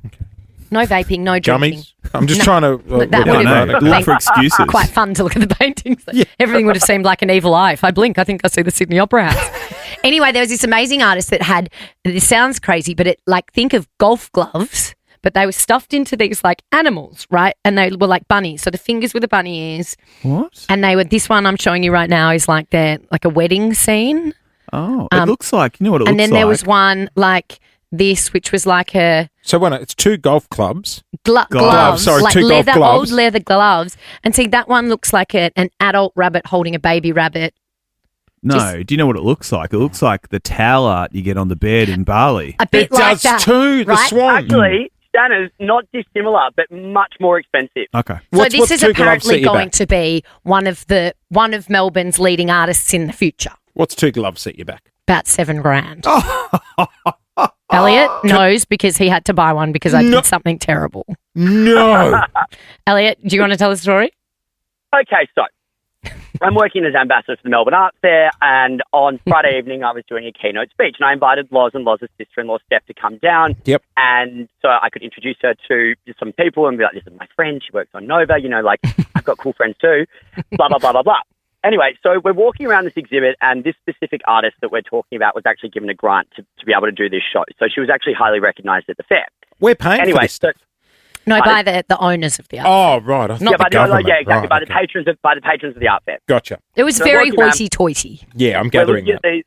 No vaping, no drinking. Gummies? I'm just trying to... That would have look for excuses. quite fun to look at the paintings. Everything would have seemed like an evil eye. If I blink, I think I see the Sydney Opera House. Anyway, there was this amazing artist that had, this sounds crazy, but think of golf gloves, but they were stuffed into these like animals, right? And they were like bunnies. So the fingers were the bunny ears. What? And they were, this one I'm showing you right now is like a wedding scene. Oh, it looks like, you know what it looks like? And then there was one like this, which was like a... So it's two golf clubs. Gloves. Sorry, like two golf gloves. old leather gloves. And see, that one looks like an adult rabbit holding a baby rabbit. No, do you know what it looks like? It looks like the towel art you get on the bed in Bali. A bit like that. too, the right? swan. Actually, Stanners, not dissimilar, but much more expensive. Okay. So this is apparently going to be one of Melbourne's leading artists in the future. What's two gloves at your back? About $7,000. Elliot knows because he had to buy one because I did something terrible. No. Elliot, do you want to tell the story? Okay, so I'm working as ambassador for the Melbourne Art Fair, and on Friday evening I was doing a keynote speech, and I invited Loz and Loz's sister-in-law Steph to come down. Yep. And so I could introduce her to some people and be like, this is my friend, she works on Nova, I've got cool friends too, blah, blah, blah, blah, blah. Anyway, so we're walking around this exhibit, and this specific artist that we're talking about was actually given a grant to be able to do this show. So she was actually highly recognised at the fair. We're paying for this stuff. No, by the owners of the art. Oh, right. I thought the government. Yeah, exactly. Right, By the patrons of the art fair. Gotcha. It was So very walking around- hoity-toity. Yeah, I'm gathering We're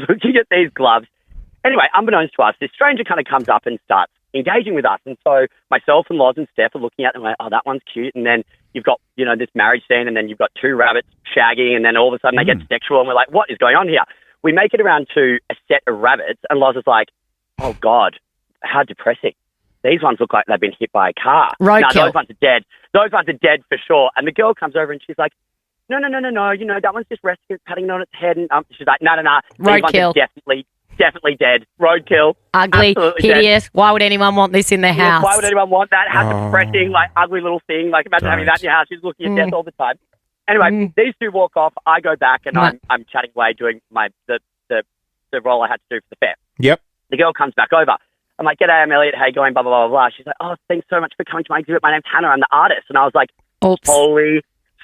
looking at these gloves. Anyway, unbeknownst to us, this stranger kind of comes up and starts engaging with us. And so myself and Loz and Steph are looking at them like, oh, that one's cute. And then you've got, this marriage scene, and then you've got two rabbits shagging, and then all of a sudden they get sexual, and we're like, what is going on here? We make it around to a set of rabbits, and Loz is like, oh, God, how depressing. These ones look like they've been hit by a car. Roadkill. No, those ones are dead. Those ones are dead for sure. And the girl comes over and she's like, no, that one's just resting, patting it on its head. And she's like, no. These ones are definitely dead. Roadkill. Ugly, Absolutely hideous. dead. Why would anyone want this in their house? Why would anyone want that? How depressing, ugly little thing. Imagine having that in your house. She's looking at death all the time. Anyway, these two walk off. I go back and I'm chatting away doing the role I had to do for the fair. Yep. The girl comes back over. I'm like, g'day, I'm Elliot. How you going? Blah, blah, blah, blah. She's like, oh, thanks so much for coming to my exhibit. My name's Hannah. I'm the artist. And I was like, oops. Holy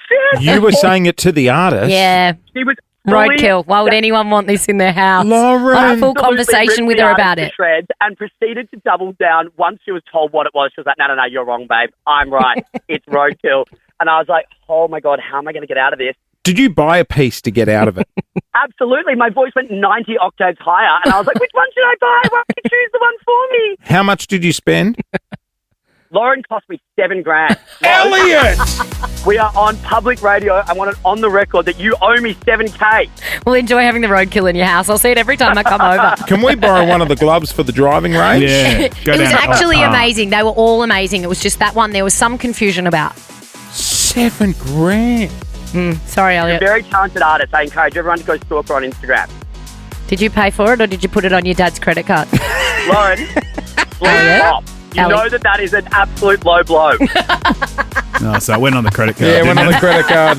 shit. You were saying it to the artist? Yeah. She was roadkill. Why would anyone want this in their house? Lauren. I had a full conversation with her about it. Shreds and proceeded to double down. Once she was told what it was, she was like, no, you're wrong, babe. I'm right. It's roadkill. And I was like, oh, my God, how am I going to get out of this? Did you buy a piece to get out of it? Absolutely. My voice went 90 octaves higher, and I was like, which one should I buy? Why don't you choose the one for me? How much did you spend? Lauren cost me $7,000. Elliot! We are on public radio. I want it on the record that you owe me $7,000. Well, enjoy having the roadkill in your house. I'll see it every time I come over. Can we borrow one of the gloves for the driving range? Yeah. It was actually amazing. They were all amazing. It was just that one there was some confusion about. $7,000. Sorry, Elliot. You're a very talented artist. I encourage everyone to go stalk her on Instagram. Did you pay for it or did you put it on your dad's credit card? Lauren, stop. You know that is an absolute low blow. No, so I went on the credit card. Yeah, went on the credit card.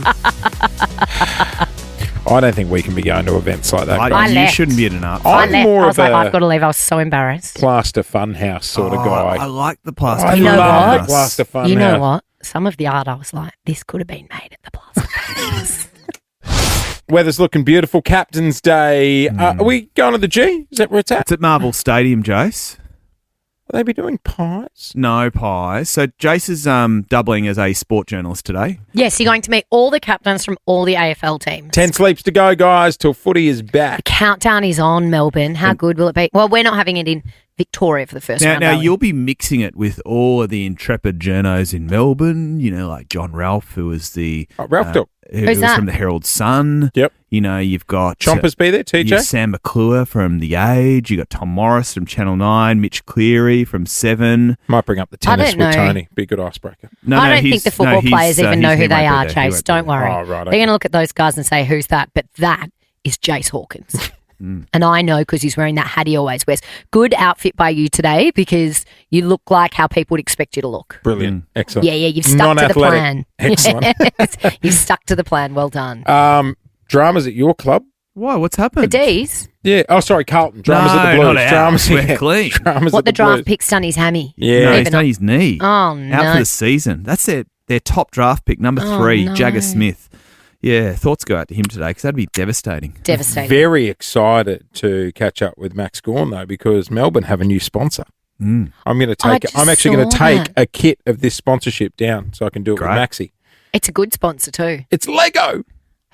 I don't think we can be going to events like that. You shouldn't be at an art fair. I'm more I was of like, a I've got to leave. I was so embarrassed. plaster funhouse sort of guy. I like the plaster. I love the plaster funhouse. You know what? Some of the art, I was like, this could have been made at the plaster funhouse. Weather's looking beautiful. Captain's Day. Are we going to the G? Is that where it's at? It's at Marvel Stadium, Jace. Will they be doing pies? No pies. So Jace is doubling as a sport journalist today. Yes, you're going to meet all the captains from all the AFL teams. 10 sleeps to go, guys, till footy is back. The countdown is on, Melbourne. How good will it be? Well, we're not having it in Victoria for the first round. Now you'll be mixing it with all of the intrepid journos in Melbourne, like John Ralph, who was the... Ralph Dook. Who's that? From the Herald Sun. Yep. You've got... Chompers be there, TJ? Sam McClure from The Age. You got Tom Morris from Channel 9, Mitch Cleary from 7. Might bring up the tennis with Tony. Be a good icebreaker. I don't think the football players even know who they are, Chase. Don't worry. Oh, right, They're going to look at those guys and say, who's that? But that is Jace Hawkins. And I know because he's wearing that hat he always wears. Good outfit by you today because you look like how people would expect you to look. Brilliant. Excellent. Yeah, you've stuck to the plan. Excellent. Yes. You've stuck to the plan. Well done. Dramas at your club? Why? What's happened? The D's? Yeah. Oh, sorry, Carlton. Dramas at the Blues. Not Dramas We're clean. Dramas What at the draft Blues. pick's done his hammy. Yeah. No, he's done his knee. Oh, no. Out for the season. That's their top draft pick, number 3, no. Jagger Smith. Yeah, thoughts go out to him today because that'd be devastating. Devastating. Very excited to catch up with Max Gorn, though, because Melbourne have a new sponsor. I'm going to take. I'm actually going to take a kit of this sponsorship down so I can do it with Maxi. It's a good sponsor too. It's Lego.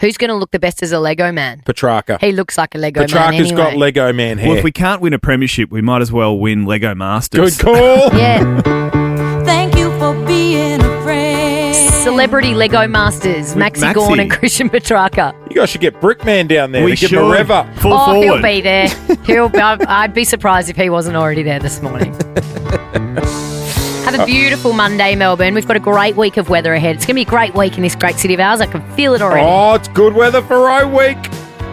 Who's going to look the best as a Lego man? Petrarca. He looks like a Lego man Petrarca's anyway. got Lego man hair. Well, if we can't win a premiership, we might as well win Lego Masters. Good call. Yeah. Thank you for being a friend. Celebrity Lego Masters, Maxi Gorn and Christian Petrarca. You guys should get Brickman down there We to give him a should. rev up. Full forward. He'll be there. I'd be surprised if he wasn't already there this morning. Have a beautiful Monday, Melbourne. We've got a great week of weather ahead. It's going to be a great week in this great city of ours. I can feel it already. Oh, it's good weather for O Week.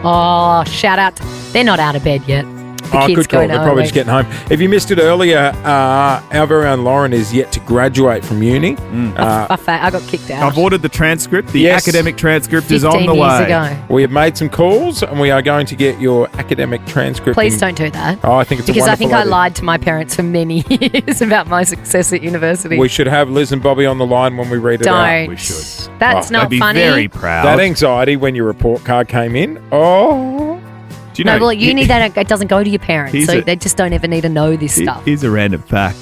Oh, shout out. They're not out of bed yet. The kids good call. go They're to probably O just Week. getting home. If you missed it earlier, our very own Lauren is yet to graduate from uni. I got kicked out. I've ordered the transcript. The Yes. academic transcript is on 15 the years way. ago. We have made some calls and we are going to get your academic transcript. Please don't do that. Oh, I think it's because a I think wonderful I idea. lied to my parents for many years about my success at university. We should have Liz and Bobby on the line when we read it out. Don't. We should. That's not They'd be funny. very proud. That anxiety when your report card came in. Oh. Do you know, No, well, at uni, it doesn't go to your parents, Here's so a- they just don't ever need to know this stuff. Here's a random fact.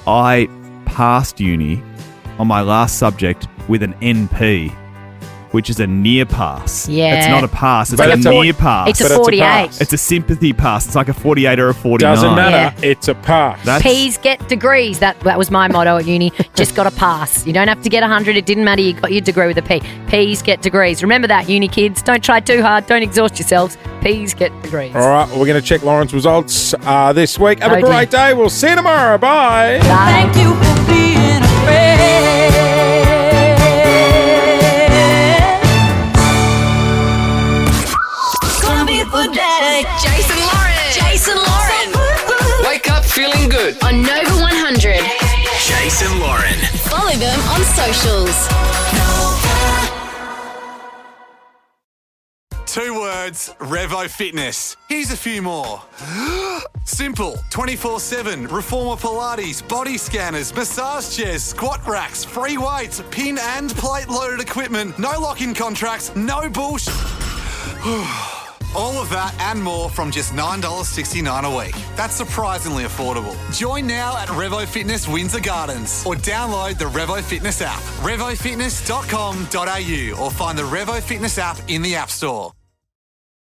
I passed uni on my last subject with an NP. which is a near pass. Yeah. It's not a pass. It's But like it's a a- near pass. It's a 48. It's a sympathy pass. It's like a 48 or a 49. Doesn't matter. It's a pass. P's get degrees. That was my motto at uni. Just got to pass. You don't have to get 100. It didn't matter. You got your degree with a P. P's get degrees. Remember that, uni kids. Don't try too hard. Don't exhaust yourselves. P's get degrees. All right, we're going to check Lauren's results this week. Have a Oh, dear. great day. We'll see you tomorrow. Bye. Thank you for being a friend. It's gonna be a good day. Jason Lauren. Jason Lauren. Wake up feeling good. On Nova 100. Jason Lauren. Follow them on socials. 2 words, Revo Fitness. Here's a few more. Simple, 24/7, Reformer Pilates, body scanners, massage chairs, squat racks, free weights, pin and plate loaded equipment, no lock-in contracts, no bullshit. All of that and more from just $9.69 a week. That's surprisingly affordable. Join now at Revo Fitness Windsor Gardens or download the Revo Fitness app, revofitness.com.au, or find the Revo Fitness app in the App Store.